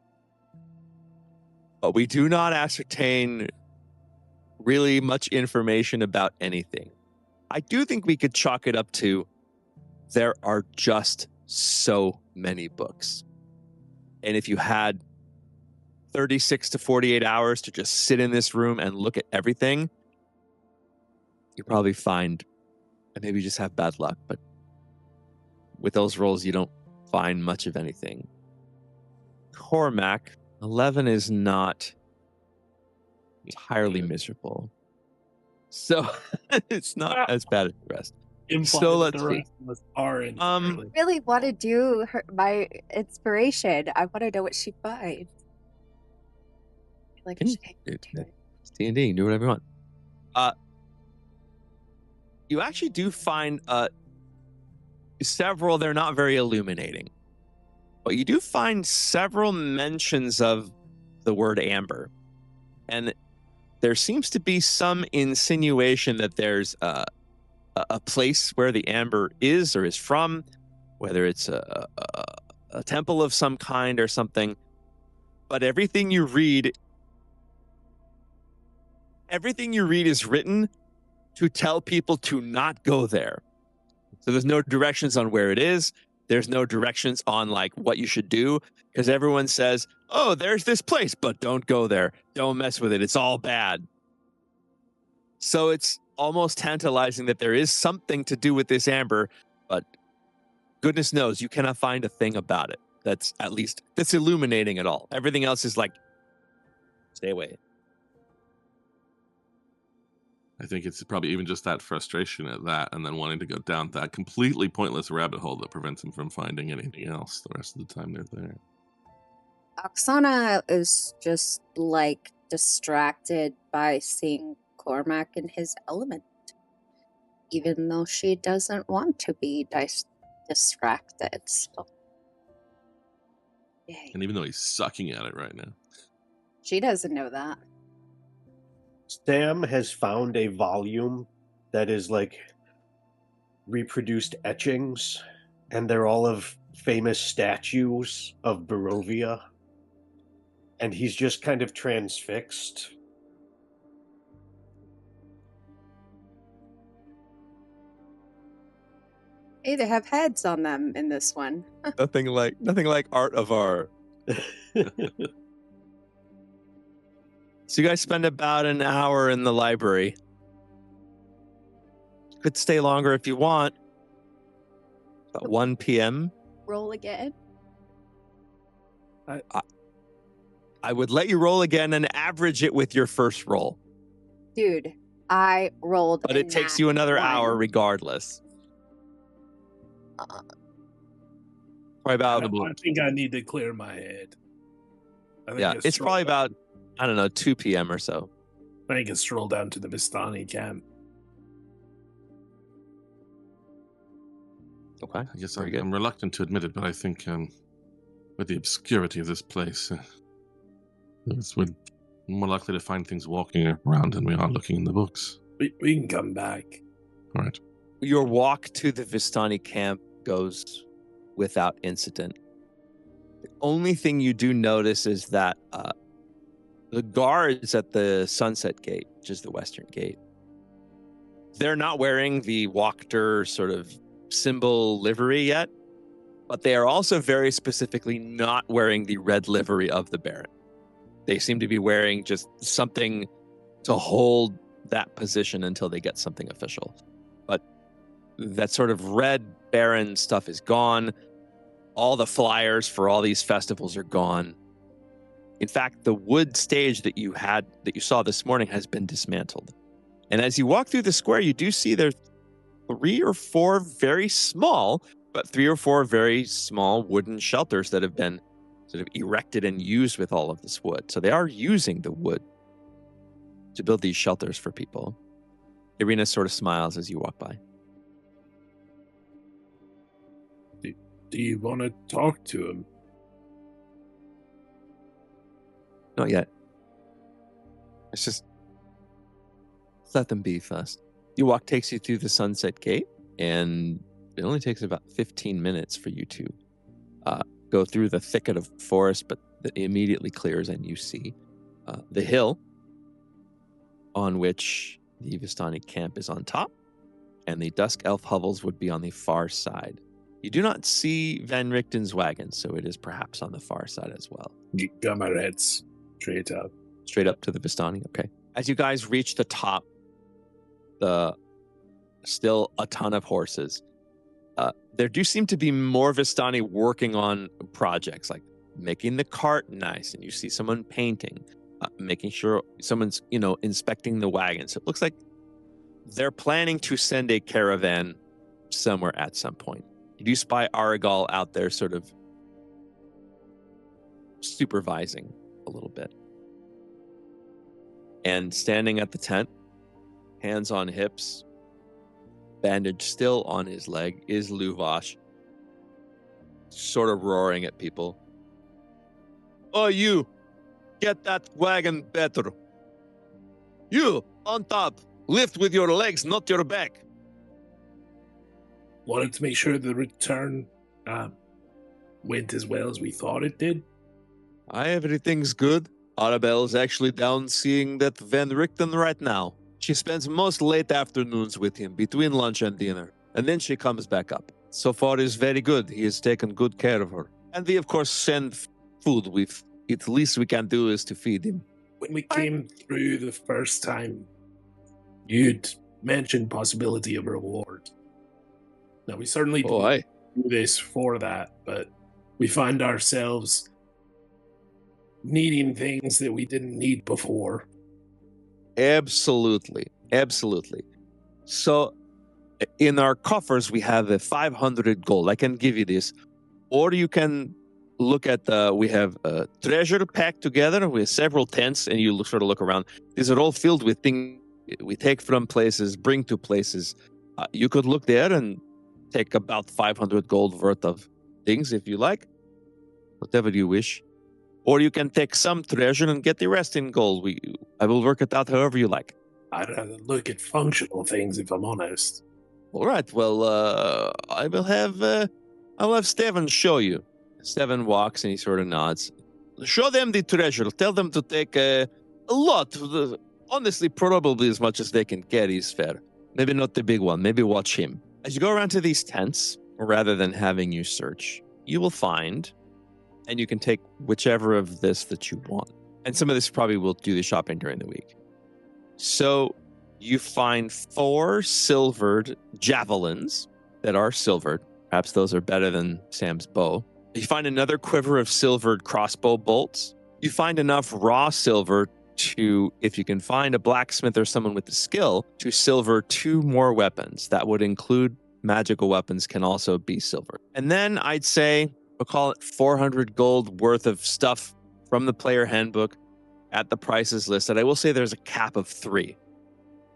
But we do not ascertain really much information about anything. I do think we could chalk it up to there are just so many books. And if you had 36 to 48 hours to just sit in this room and look at everything, you probably find, and maybe you just have bad luck, but with those rolls, you don't find much of anything. Cormac, 11 is not entirely miserable. So it's not as bad as the rest.
Imply
So
that
let's
the
see.
rest of us are entirely.
Really want to do my inspiration. I want to know what she finds. I feel like I should hang on to it.
It's D&D, you can do whatever you want. You actually do find several, they're not very illuminating, but you do find several mentions of the word amber. And there seems to be some insinuation that there's a place where the amber is or is from, whether it's a temple of some kind or something. But everything you read is written to tell people to not go there. So there's no directions on where it is. There's no directions on like what you should do, because everyone says, oh, there's this place, but don't go there. Don't mess with it. It's all bad. So it's almost tantalizing that there is something to do with this amber, but goodness knows you cannot find a thing about it that's illuminating at all. Everything else is like, stay away.
I think it's probably even just that frustration at that, and then wanting to go down that completely pointless rabbit hole that prevents him from finding anything else the rest of the time they're there.
Oksana is just like distracted by seeing Cormac in his element, even though she doesn't want to be distracted. So, yay.
And even though he's sucking at it right now.
She doesn't know that.
Sam has found a volume that is like reproduced etchings, and they're all of famous statues of Barovia. And he's just kind of transfixed.
Hey, they have heads on them in this one.
Nothing like art of art. So you guys spend about an hour in the library. Could stay longer if you want. About 1 p.m.
Roll again.
I would let you roll again and average it with your first roll.
Dude, I rolled.
But it takes you another hour regardless. Probably about,
I think I need to clear my head.
yeah, it's probably about, I don't know, 2 p.m. or so.
I can stroll down to the Vistani camp.
Okay.
I guess
Very good.
I'm reluctant to admit it, but I think with the obscurity of this place, we're more likely to find things walking around than we are looking in the books.
We can come back.
All right.
Your walk to the Vistani camp goes without incident. The only thing you do notice is that the guards at the Sunset Gate, which is the western gate, they're not wearing the Wachter sort of symbol livery yet, but they are also very specifically not wearing the red livery of the Baron. They seem to be wearing just something to hold that position until they get something official. But that sort of red Baron stuff is gone. All the flyers for all these festivals are gone. In fact, the wood stage that you saw this morning has been dismantled. And as you walk through the square, you do see there's 3 or 4 very small wooden shelters that have been sort of erected and used with all of this wood. So they are using the wood to build these shelters for people. Irina sort of smiles as you walk by.
Do you want to talk to him?
Not yet. Let's let them be first. Your walk takes you through the Sunset Gate, and it only takes about 15 minutes for you to go through the thicket of forest, but it immediately clears and you see the hill on which the Vistani camp is on top, and the Dusk Elf hovels would be on the far side. You do not see Van Richten's wagon, so it is perhaps on the far side as well.
Gummer heads straight up.
Straight up to the Vistani, okay. As you guys reach the top, still a ton of horses. There do seem to be more Vistani working on projects, like making the cart nice, and you see someone painting, making sure someone's, inspecting the wagon. So it looks like they're planning to send a caravan somewhere at some point. You do spy Aragal out there sort of supervising a little bit. And standing at the tent, hands on hips, bandage still on his leg, is Loot-vash, sort of roaring at people. Oh, you! Get that wagon better. You, on top! Lift with your legs, not your back.
Wanted to make sure the return went as well as we thought it did.
Everything's good. Arabelle's actually down seeing that Van Richten right now. She spends most late afternoons with him between lunch and dinner, and then she comes back up. So far is very good. He has taken good care of her. And we, of course, send food. The least we can do is to feed him.
When we came through the first time, you'd mentioned possibility of reward. Now, we certainly didn't do this for that, but we find ourselves needing things that we didn't need before.
Absolutely. So, in our coffers, we have a 500 gold. I can give you this. Or you can look at we have a treasure packed together with several tents, and you sort of look around. These are all filled with things we take from places, bring to places. You could look there and take about 500 gold worth of things if you like. Whatever you wish. Or you can take some treasure and get the rest in gold. I will work it out however you like.
I'd rather look at functional things, if I'm honest.
All right. Well, I will have Steven show you. Steven walks and he sort of nods. Show them the treasure. Tell them to take a lot. Honestly, probably as much as they can carry is fair. Maybe not the big one. Maybe watch him. As you go around to these tents, rather than having you search, you will find, and you can take whichever of this that you want. And some of this probably will do the shopping during the week. So you find 4 silvered javelins that are silvered. Perhaps those are better than Sam's bow. You find another quiver of silvered crossbow bolts. You find enough raw silver to, if you can find a blacksmith or someone with the skill, to silver 2 more weapons. That would include magical weapons, can also be silver. And then I'd say, we'll call it 400 gold worth of stuff from the player handbook at the prices listed. I will say there's a cap of 3.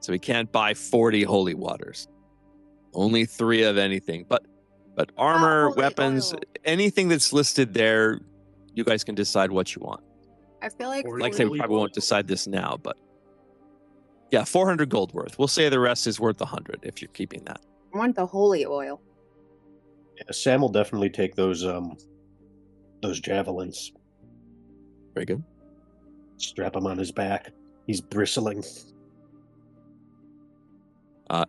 So we can't buy 40 holy waters. Only 3 of anything. But armor, weapons, anything that's listed there, you guys can decide what you want.
I feel like
Like I say, we probably won't decide this now, but yeah, 400 gold worth. We'll say the rest is worth 100 if you're keeping that.
I want the holy oil.
Yeah, Sam will definitely take those javelins.
Very good.
Strap him on his back. He's bristling.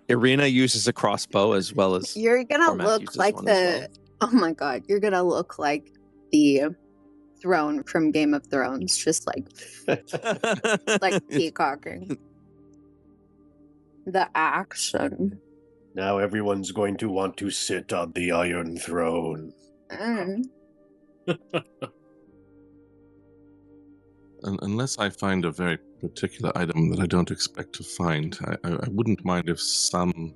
Irina uses a crossbow as well as
You're gonna
Cormac
look
uses
like
one as well.
oh my god, you're gonna look like the throne from Game of Thrones, just like peacocking. The action.
Now everyone's going to want to sit on the Iron Throne.
Unless I find a very particular item that I don't expect to find, I wouldn't mind if some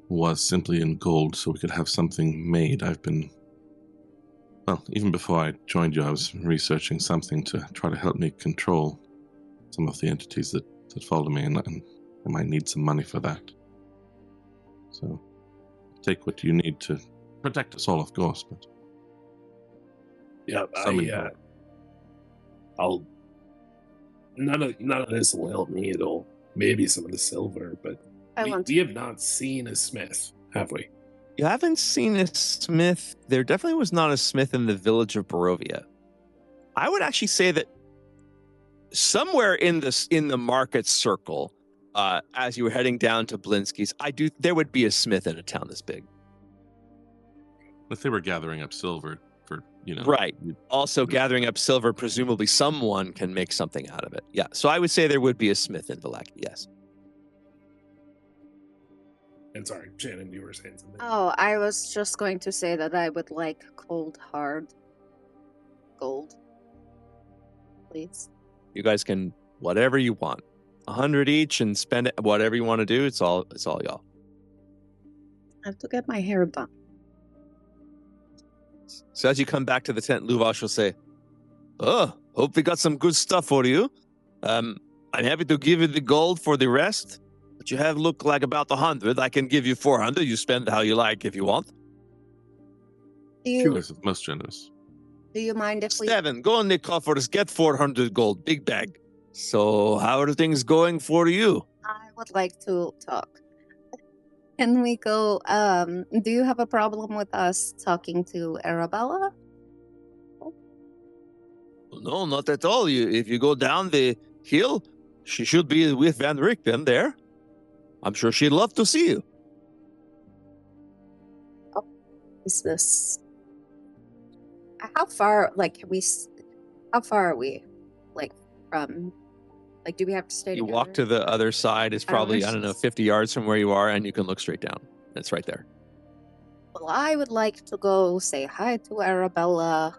was simply in gold so we could have something made. Even before I joined you, I was researching something to try to help me control some of the entities that follow me, and I might need some money for that. So take what you need to protect us all, of course, but
Yeah, I'll. None of this will help me at all. Maybe some of the silver, but We have not seen a smith, have we?
You haven't seen a smith. There definitely was not a smith in the village of Barovia. I would actually say that somewhere in the market circle, as you were heading down to Blinsky's, there would be a smith in a town this big.
If they were gathering up silver for,
Right. Also gathering up silver, presumably someone can make something out of it. Yeah. So I would say there would be a smith in Vallaki, yes.
And sorry, Shannon, you were saying something.
Oh, I was just going to say that I would like cold hard gold. Please.
You guys can whatever you want. 100 each and spend it whatever you want to do. It's all y'all.
I have to get my hair done.
So as you come back to the tent, Loot-vash will say, "Oh, hope we got some good stuff for you. I'm happy to give you the gold for the rest. But you have look like about 100. I can give you 400. You spend how you like if you want."
This is most generous.
Do you mind if we...
Steven, go in the coffers, get 400 gold, big bag. So how are things going for you?
I would like to talk. Can we go... do you have a problem with us talking to Arabella?
No, not at all. If you go down the hill, she should be with Van Richten there. I'm sure she'd love to see you.
Is this... How far, how far are we, from, do we have to stay
You
together?
walk to the other side. It's probably, 50 yards from where you are, and you can look straight down. It's right there.
Well, I would like to go say hi to Arabella.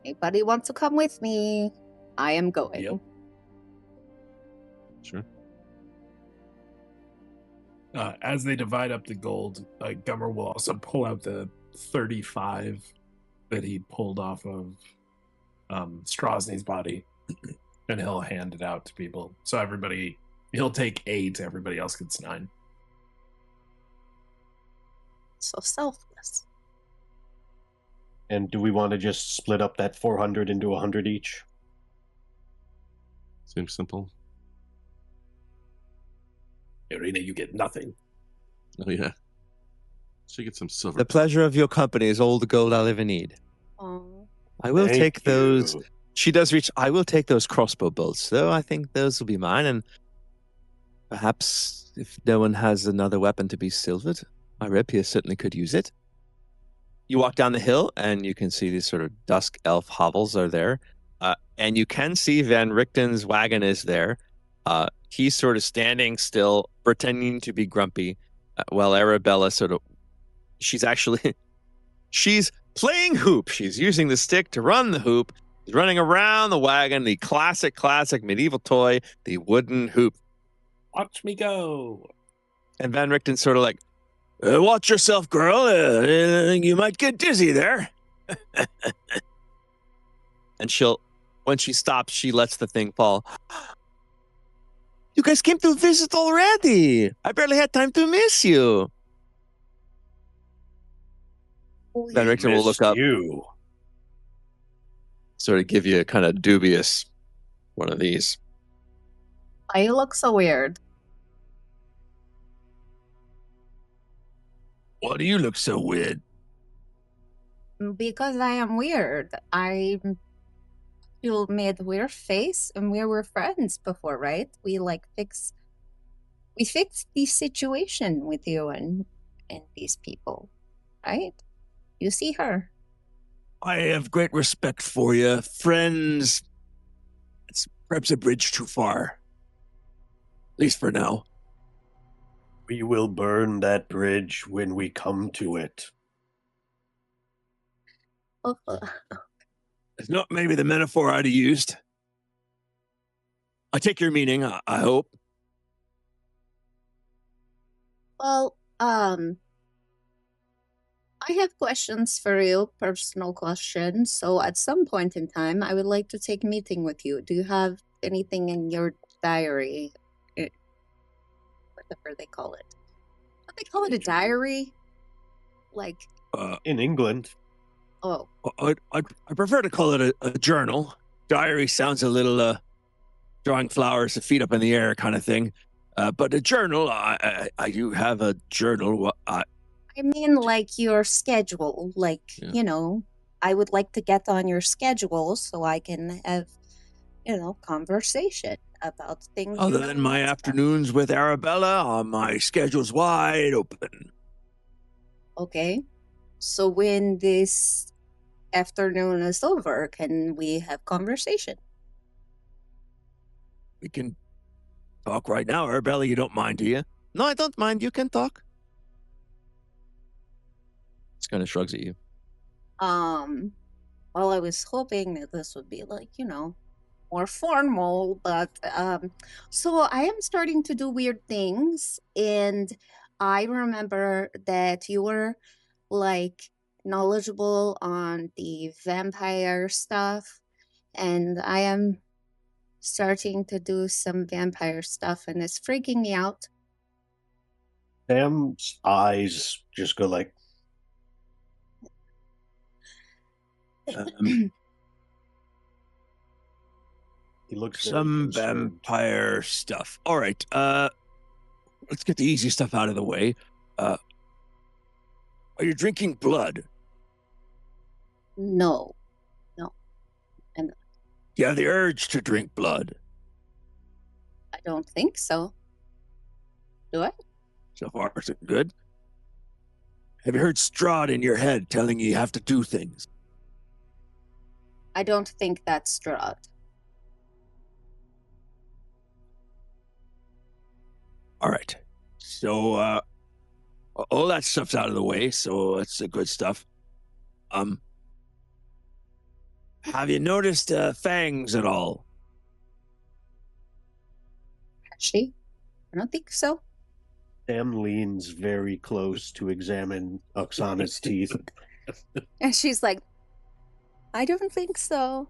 Anybody want to come with me? I am going.
Yep.
Sure.
As they divide up the gold, Gummer will also pull out the 35 that he pulled off of Strahdsny's body, and he'll hand it out to people. So he'll take 8, everybody else gets 9.
So selfless.
And do we want to just split up that 400 into 100 each?
Seems simple.
Irina, you get nothing.
Oh, yeah. Should get some silver.
The pleasure of your company is all the gold I'll ever need.
Oh.
I will
Thank
take those.
you.
She does reach. I will take those crossbow bolts, though. I think those will be mine. And perhaps if no one has another weapon to be silvered, my rapier certainly could use it. You walk down the hill, and you can see these sort of dusk elf hovels are there. And you can see Van Richten's wagon is there. He's sort of standing still, pretending to be grumpy, while Arabella she's playing hoop. She's using the stick to run the hoop. She's running around the wagon, the classic medieval toy, the wooden hoop.
Watch me go.
And Van Richten's sort of like, watch yourself, girl. You might get dizzy there. And when she stops, she lets the thing fall. You guys came to visit already. I barely had time to miss you. Van Richten will look up,
You.
sort of give you a kind of dubious one of these.
Why you look so weird?
Why do you look so weird?
Because I am weird. You made a weird face, and we were friends before, right? We fixed the situation with you and these people, right? You see her.
I have great respect for you. Friends, it's perhaps a bridge too far. At least for now.
We will burn that bridge when we come to it.
It's not maybe the metaphor I'd have used. I take your meaning, I hope.
Well, I have questions for you, personal questions. So at some point in time, I would like to take a meeting with you. Do you have anything in your diary? Whatever they call it. What they call it, a diary?
In England.
Oh.
I prefer to call it a journal. Diary sounds a little drawing flowers to feet up in the air kind of thing. But a journal, I do have a journal.
I mean, like your schedule. Like,
Yeah.
I would like to get on your schedule so I can have, conversation about things.
Other than my afternoons with Arabella, my schedule's wide open.
Okay. So when this afternoon is over, can we have conversation?
We can talk right now, Arabella. You don't mind, do you? No, I don't mind. You can talk. Just kind of shrugs at you.
Well, I was hoping that this would be like, more formal, but so I am starting to do weird things, and I remember that you were like knowledgeable on the vampire stuff, and I am starting to do some vampire stuff, and it's freaking me out.
Sam's eyes just go like,
Um,
he looks very
some
concerned.
vampire stuff. All right. Let's get the easy stuff out of the way. Are you drinking blood?
No.
Do you have the urge to drink blood?
I don't think so. Do I?
So far, so good. Have you heard Strahd in your head telling you have to do things?
I don't think that's Strahd.
All right. So, all that stuff's out of the way, so that's the good stuff. Have you noticed fangs at all?
She? I don't think so.
Sam leans very close to examine Oksana's teeth.
And she's like, I don't think so.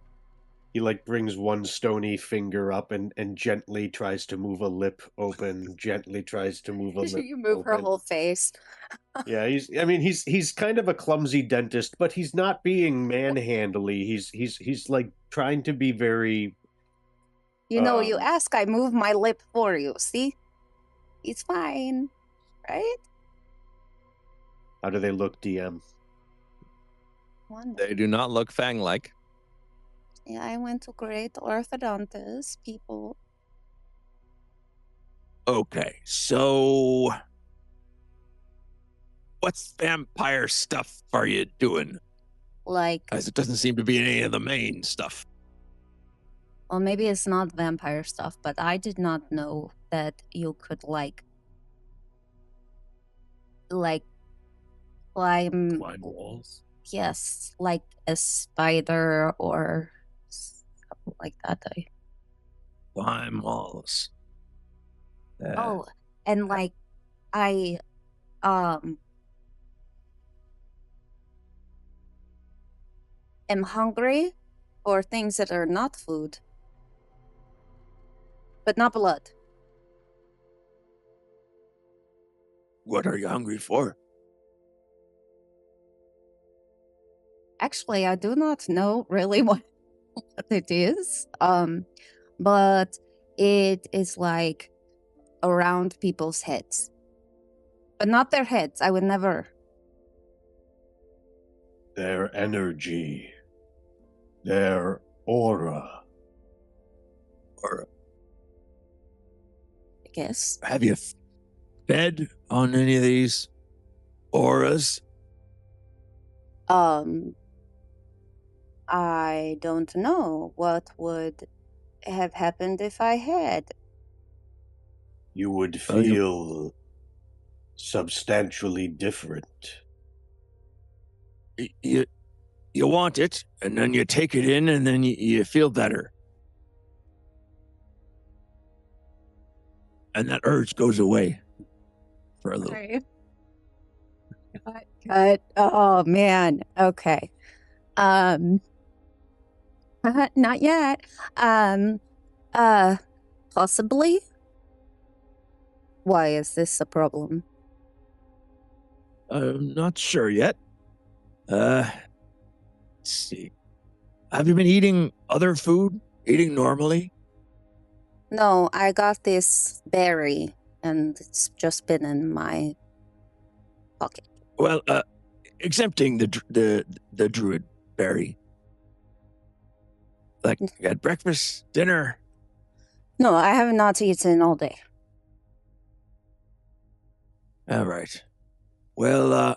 He like brings one stony finger up and gently tries to move a lip open, gently tries to move a lip
You move her
open.
whole face.
Yeah, he's kind of a clumsy dentist, but he's not being manhandly. He's like trying to be very
You ask, I move my lip for you. See? He's fine. Right?
How do they look, DM?
They do not look fang-like.
Yeah, I went to great orthodontist people.
Okay, so what vampire stuff are you doing?
Like,
As it doesn't seem to be any of the main stuff.
well, maybe it's not vampire stuff, but I did not know that you could like climb
walls.
Yes, like a spider or something like that.
Climb walls.
Oh, and like I am hungry for things that are not food, but not blood.
What are you hungry for?
Actually, I do not know really what it is. But it is like around people's heads. But not their heads. I would never.
Their energy, their aura.
Or
I guess.
have you fed on any of these auras?
I don't know what would have happened if I had.
You would feel substantially different.
You want it, and then you take it in, and then you feel better. And that urge goes away for a little.
Okay. Cut. Oh man. Okay. Not yet. Possibly. Why is this a problem?
I'm not sure yet. Let's see. Have you been eating other food? Eating normally?
No, I got this berry and it's just been in my pocket.
Well, exempting the druid berry. Like, you had breakfast, dinner.
No, I have not eaten all day.
All right. Well,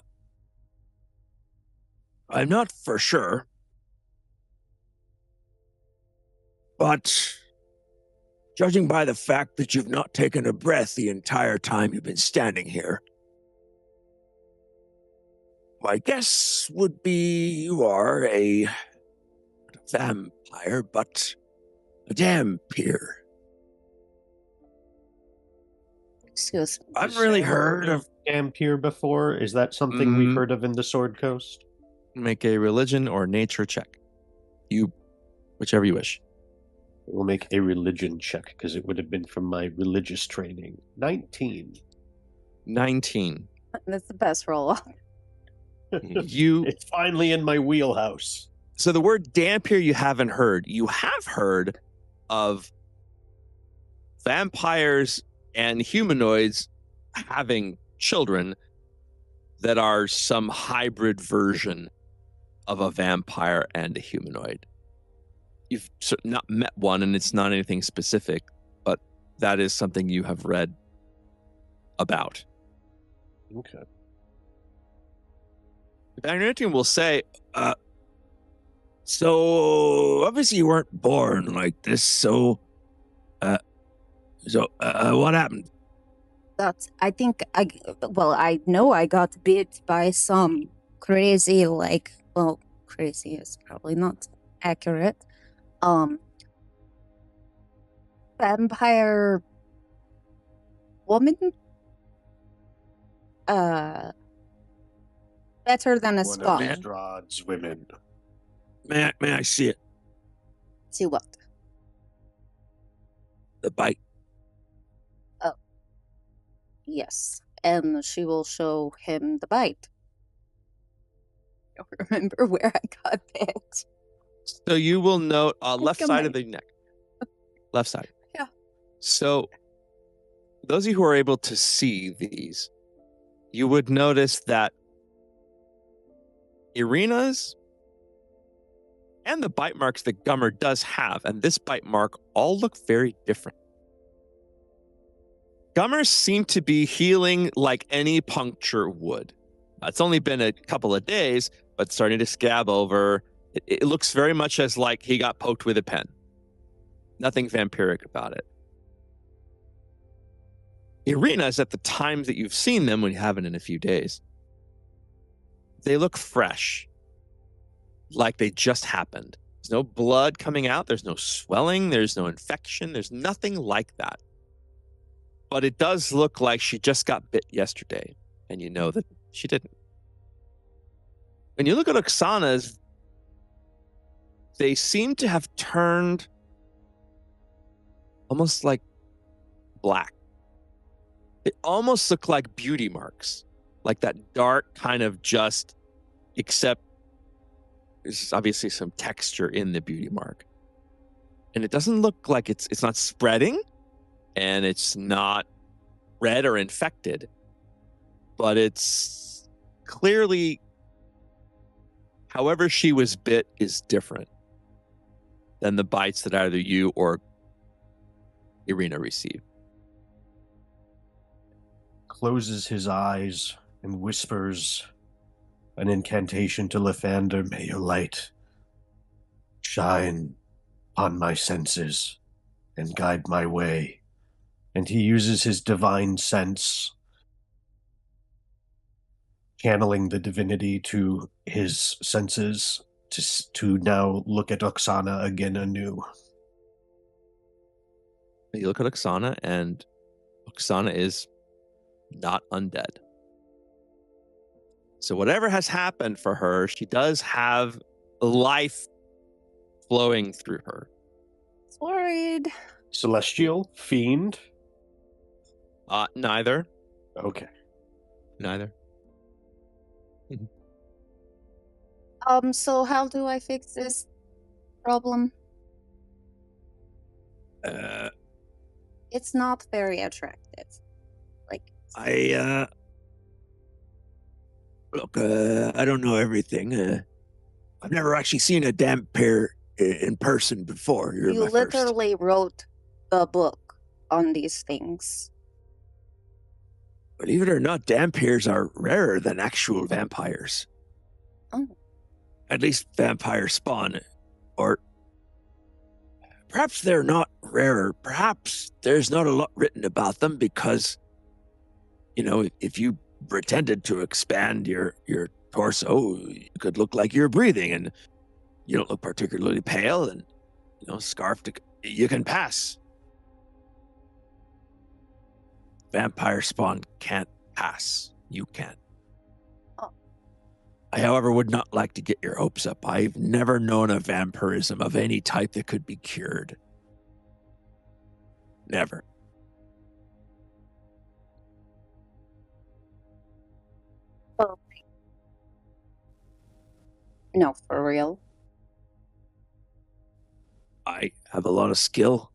I'm not for sure, but judging by the fact that you've not taken a breath the entire time you've been standing here, my guess would be you are a vampire, but a dampier.
Excuse me.
I've really heard of
Dampier before. Is that something we've
Mm.
heard of in the Sword Coast?
Make a religion or nature check. Whichever you wish.
We'll make a religion check because it would have been from my religious training. 19.
19.
That's the best roll.
You
It's finally in my wheelhouse.
So the word dampier you haven't heard. You have heard of vampires and humanoids having children that are some hybrid version of a vampire and a humanoid. You've not met one, and it's not anything specific, but that is something you have read about.
Okay.
Bagnatian will say,
so obviously you weren't born like this, so what happened?
I know I got bit by some crazy, crazy is probably not accurate. Vampire woman? Better than a
One
spot.
of Strahd's women.
May I see it?
See what?
The bite.
Yes. And she will show him the bite. I don't remember where I got bit.
so you will note left
Come
side
on.
of the neck. Left side.
Yeah.
So those of you who are able to see these, you would notice that Irina's and the bite marks that Gummer does have, and this bite mark, all look very different. Gummers seem to be healing like any puncture would. It's only been a couple of days, but starting to scab over. It looks very much as like he got poked with a pen. Nothing vampiric about it. Irina's, at the times that you've seen them, when you haven't in a few days, they look fresh, like they just happened. There's no blood coming out. There's no swelling. There's no infection. There's nothing like that. But it does look like she just got bit yesterday, and you know that she didn't. When you look at Oksana's, they seem to have turned almost like black. They almost look like beauty marks, like that dark kind of just, except there's obviously some texture in the beauty mark. And it doesn't look like it's not spreading, and it's not red or infected, but it's clearly, however she was bit is different than the bites that either you or Irina received.
Closes his eyes and whispers an incantation to Lathander. May your light shine on my senses and guide my way. And he uses his divine sense, channeling the divinity to his senses to now look at Oksana again anew.
You look at Oksana, and Oksana is not undead. So whatever has happened for her, she does have life flowing through her.
Worried.
Celestial? Fiend?
Neither.
Okay.
Neither.
So how do I fix this problem? It's not very attractive.
Look, I don't know everything. I've never actually seen a vampire in person before. You're
You
my first.
literally wrote the book on these things.
Believe it or not, vampires are rarer than actual vampires.
Oh.
At least vampire spawn. Or perhaps they're not rarer. Perhaps there's not a lot written about them because, if you pretended to expand your torso, you could look like you're breathing, and you don't look particularly pale, and scarfed, you can pass. Vampire spawn can't pass. You can.
Oh.
I, however, would not like to get your hopes up. I've never known a vampirism of any type that could be cured. Never.
Oh. No, for real.
I have a lot of skill.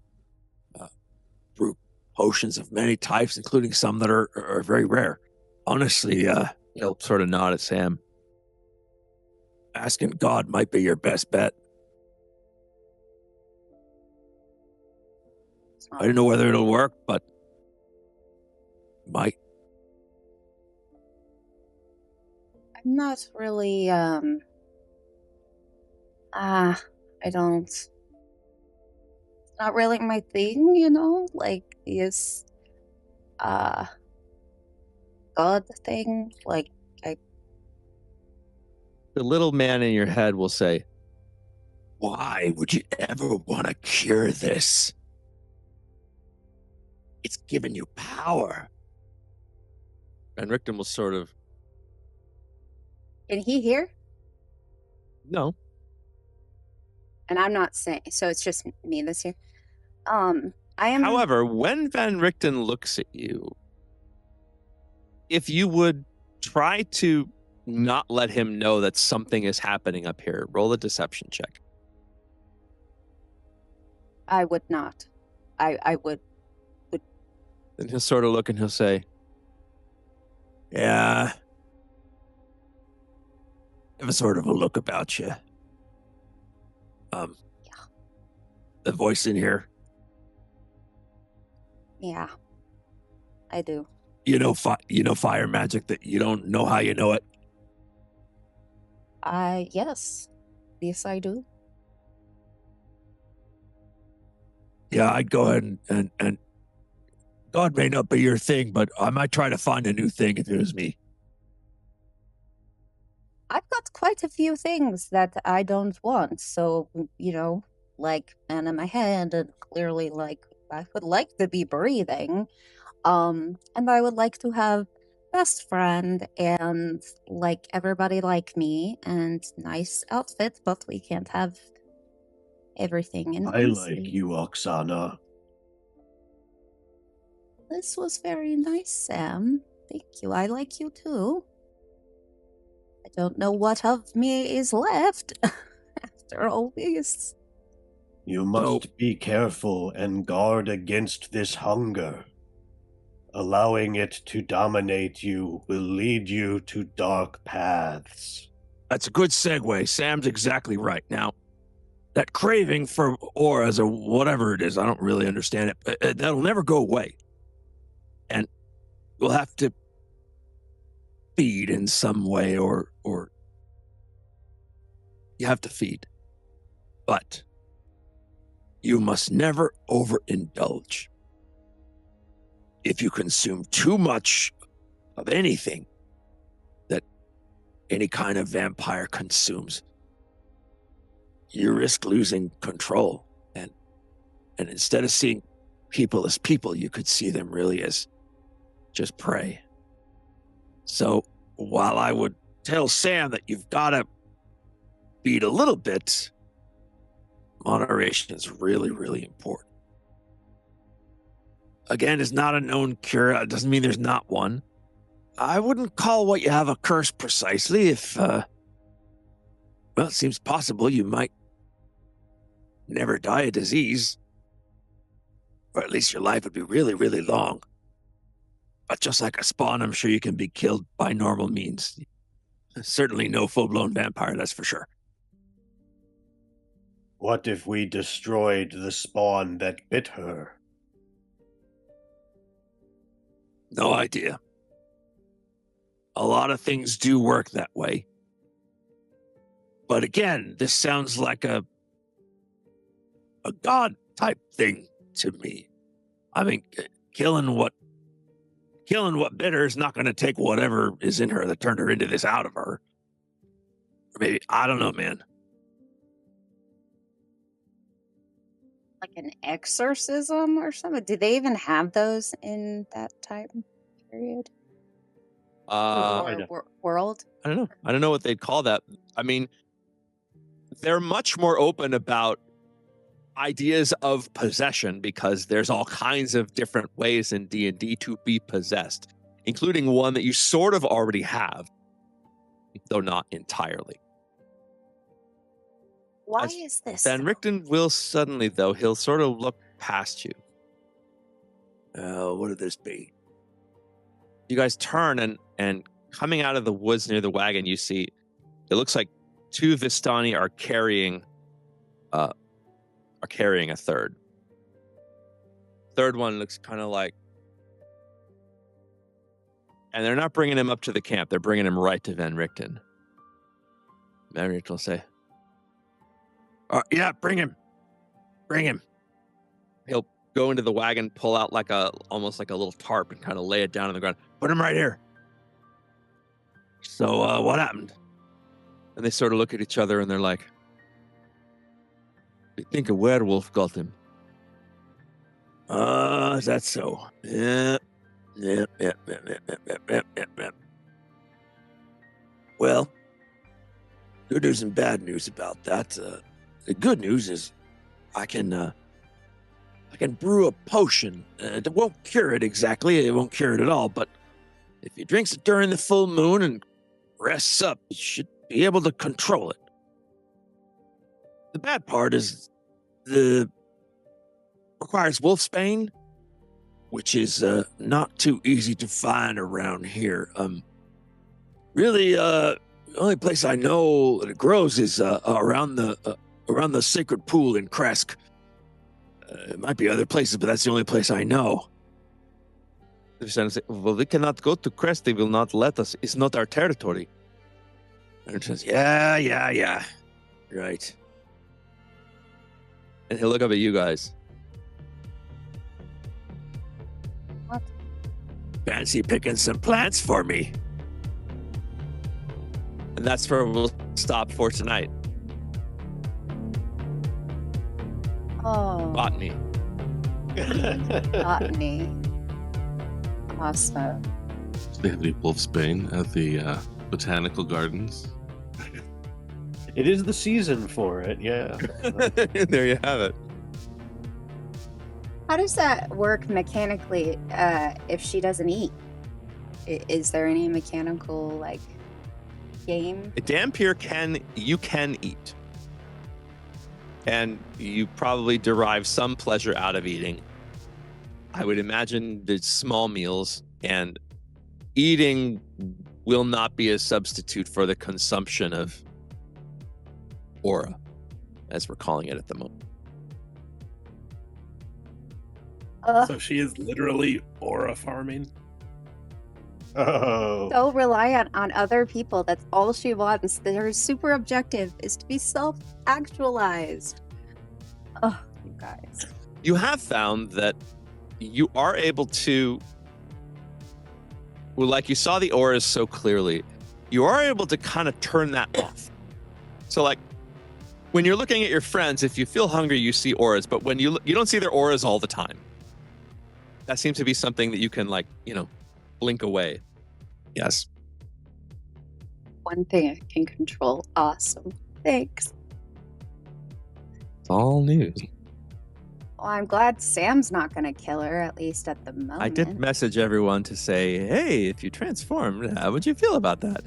Brew potions of many types, including some that are very rare. Honestly,
He'll sort of nod at Sam.
asking God might be your best bet. I don't know whether it'll work, but might.
I'm not really, I don't, it's not really my thing, like this, God thing, like,
The little man in your head will say,
Why would you ever want to cure this? It's given you power.
and Rickton will sort of,
can he hear?
no.
And I'm not saying, so it's just me this year. I am.
However, when Van Richten looks at you, if you would try to not let him know that something is happening up here, roll a deception check.
I would not. I would.
Then he'll sort of look and he'll say,
Yeah. Have a sort of a look about you. The voice in here.
Yeah, I do.
You know fire magic that you don't know how you know it.
Yes, I do.
Yeah, I'd go ahead and God may not be your thing, but I might try to find a new thing if it was me.
I've got quite a few things that I don't want. So, like man in my head, and clearly, like, I would like to be breathing. And I would like to have best friend and like everybody like me and nice outfit, but we can't have everything in
I
one
like
suit.
you, Oksana.
This was very nice, Sam. Thank you. I like you too. I don't know what of me is left after all this.
You must be careful and guard against this hunger. Allowing it to dominate you will lead you to dark paths.
That's a good segue. Sam's exactly right. Now, that craving for auras or whatever it is, I don't really understand it, but that'll never go away. And we'll have to feed in some way or you have to feed. But you must never overindulge. If you consume too much of anything that any kind of vampire consumes, you risk losing control. And instead of seeing people as people, you could see them really as just prey. So while I would tell Sam that you've got to feed a little bit, moderation is really, really important. Again, it's not a known cure. It doesn't mean there's not one. I wouldn't call what you have a curse precisely. If, it seems possible you might never die of disease. Or at least your life would be really, really long. But just like a spawn, I'm sure you can be killed by normal means. Certainly no full-blown vampire, that's for sure.
What if we destroyed the spawn that bit her?
No idea. A lot of things do work that way. But again, this sounds like a god type thing to me. I mean, killing what bit her is not going to take whatever is in her that turned her into this out of her. Or maybe, I don't know, man.
Like an exorcism or something? Do they even have those in that time period? World?
I don't know. I don't know what they'd call that. I mean, they're much more open about ideas of possession because there's all kinds of different ways in D&D to be possessed, including one that you sort of already have, though not entirely.
Why is this?
Van Richten will suddenly, though, he'll sort of look past you.
What would this be?
You guys turn and coming out of the woods near the wagon, you see it looks like two Vistani are carrying a third. Third one looks kind of like, and they're not bringing him up to the camp. They're bringing him right to Van Richten. Van Richten will say,
yeah, bring him. Bring him.
He'll go into the wagon, pull out almost like a little tarp and kind of lay it down on the ground.
Put him right here. So, what happened?
And they sort of look at each other and they're like, "We think a werewolf got him."
Is that so? Yeah. Well, good news and bad news about that. The good news is I can brew a potion. It won't cure it exactly. It won't cure it at all. But if he drinks it during the full moon and rests up, he should be able to control it. The bad part is requires wolfsbane, which is not too easy to find around here. Really, the only place I know that it grows is around the sacred pool in Kresk. It might be other places, but that's the only place I know.
Well, we cannot go to Crest. They will not let us. It's not our territory.
And it says, yeah. Right.
And he'll look up at you guys.
What?
Fancy picking some plants for me.
And that's where we'll stop for tonight.
Oh.
Botany.
Botany. Awesome.
Do they have any wolfsbane at the botanical gardens?
It is the season for it, yeah.
There you have it.
How does that work mechanically if she doesn't eat? Is there any mechanical game?
A Dampier can eat. And you probably derive some pleasure out of eating. I would imagine the small meals, and eating will not be a substitute for the consumption of aura, as we're calling it at the moment.
So she is literally aura farming.
Oh.
So reliant on other people. That's all she wants. Her super objective is to be self-actualized. Oh, you guys.
You have found that you are able to, well, like you saw the auras so clearly, you are able to kind of turn that off. So when you're looking at your friends, if you feel hungry, you see auras, but when you don't see their auras all the time. That seems to be something that you can blink away. Yes.
One thing I can control. Awesome. Thanks.
It's all news.
Well, I'm glad Sam's not going to kill her, at least at the moment.
I did message everyone to say, hey, if you transformed, how would you feel about that?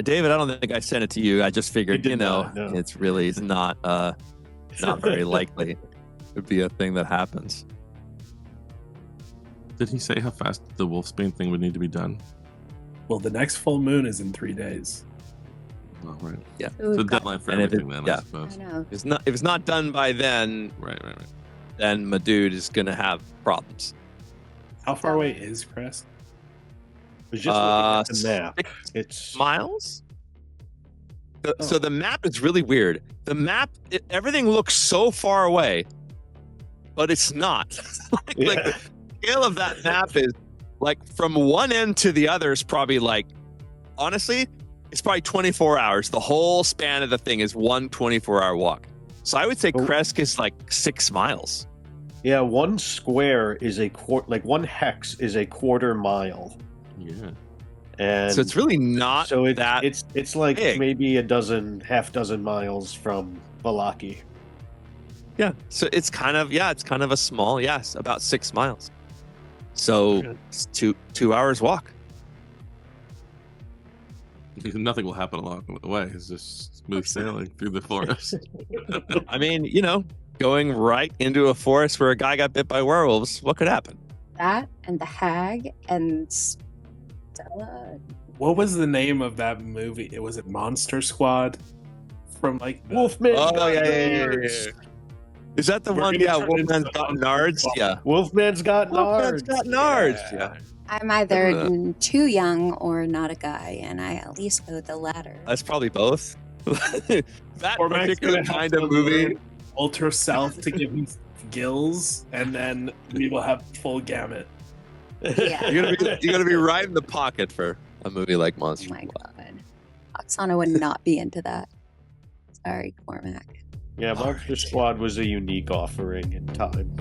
David, I don't think I sent it to you. I just figured, it's really not very likely. It would be a thing that happens.
Did he say how fast the Wolfsbane thing would need to be done?
Well, the next full moon is in 3 days.
Oh, right.
Yeah.
So
We've got-
deadline for
And if
everything
it-
then,
yeah.
I suppose.
I know.
If it's not done by then,
Right.
then my dude is gonna have problems.
How far away is Crest?
I was just looking at the map.
6
It's
miles. So the map is really weird. The map, everything looks so far away, but it's not. like the scale of that map is like from one end to the other is probably like, honestly, it's probably 24 hours. The whole span of the thing is one 24-hour walk. So I would say Kresk is like 6 miles.
Yeah, one square is a like one hex is a quarter mile.
Yeah.
And
So it's really not
so
that.
it's like
big.
maybe half dozen miles from Vallaki.
Yeah. So it's kind of a small, yes, about 6 miles. So it's 2 hours walk.
Nothing will happen along the way. It's just smooth sailing through the forest.
I mean, going right into a forest where a guy got bit by werewolves, what could happen?
That and the hag and Stella.
What was the name of that movie? Was it Monster Squad? From like the-
Wolfman.
Oh, yeah. Is that the
We're
one?
gonna
Yeah,
turn
Wolfman's
into
got
Monster
nards.
Squad.
Yeah.
Wolfman's got
Wolfman's
nards.
got nards. Yeah.
I'm either too young or not a guy, and I at least go the latter.
That's probably both. That
Or Max
particular
gonna
kind
have
of
to
movie.
alter self to give him gills, and then we will have full gamut.
Yeah.
You're gonna be right in the pocket for a movie like
Oh
Monster.
my god. Oksana would not be into that. Sorry, Cormac.
Yeah, Monster Squad was a unique offering in time.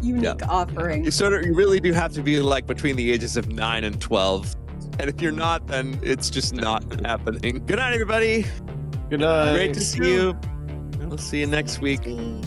Unique offering.
You really do have to be like between the ages of 9 and 12. And if you're not, then it's just not happening. Good night, everybody.
Good night.
Great to see you. We'll see you next week.
Sweet.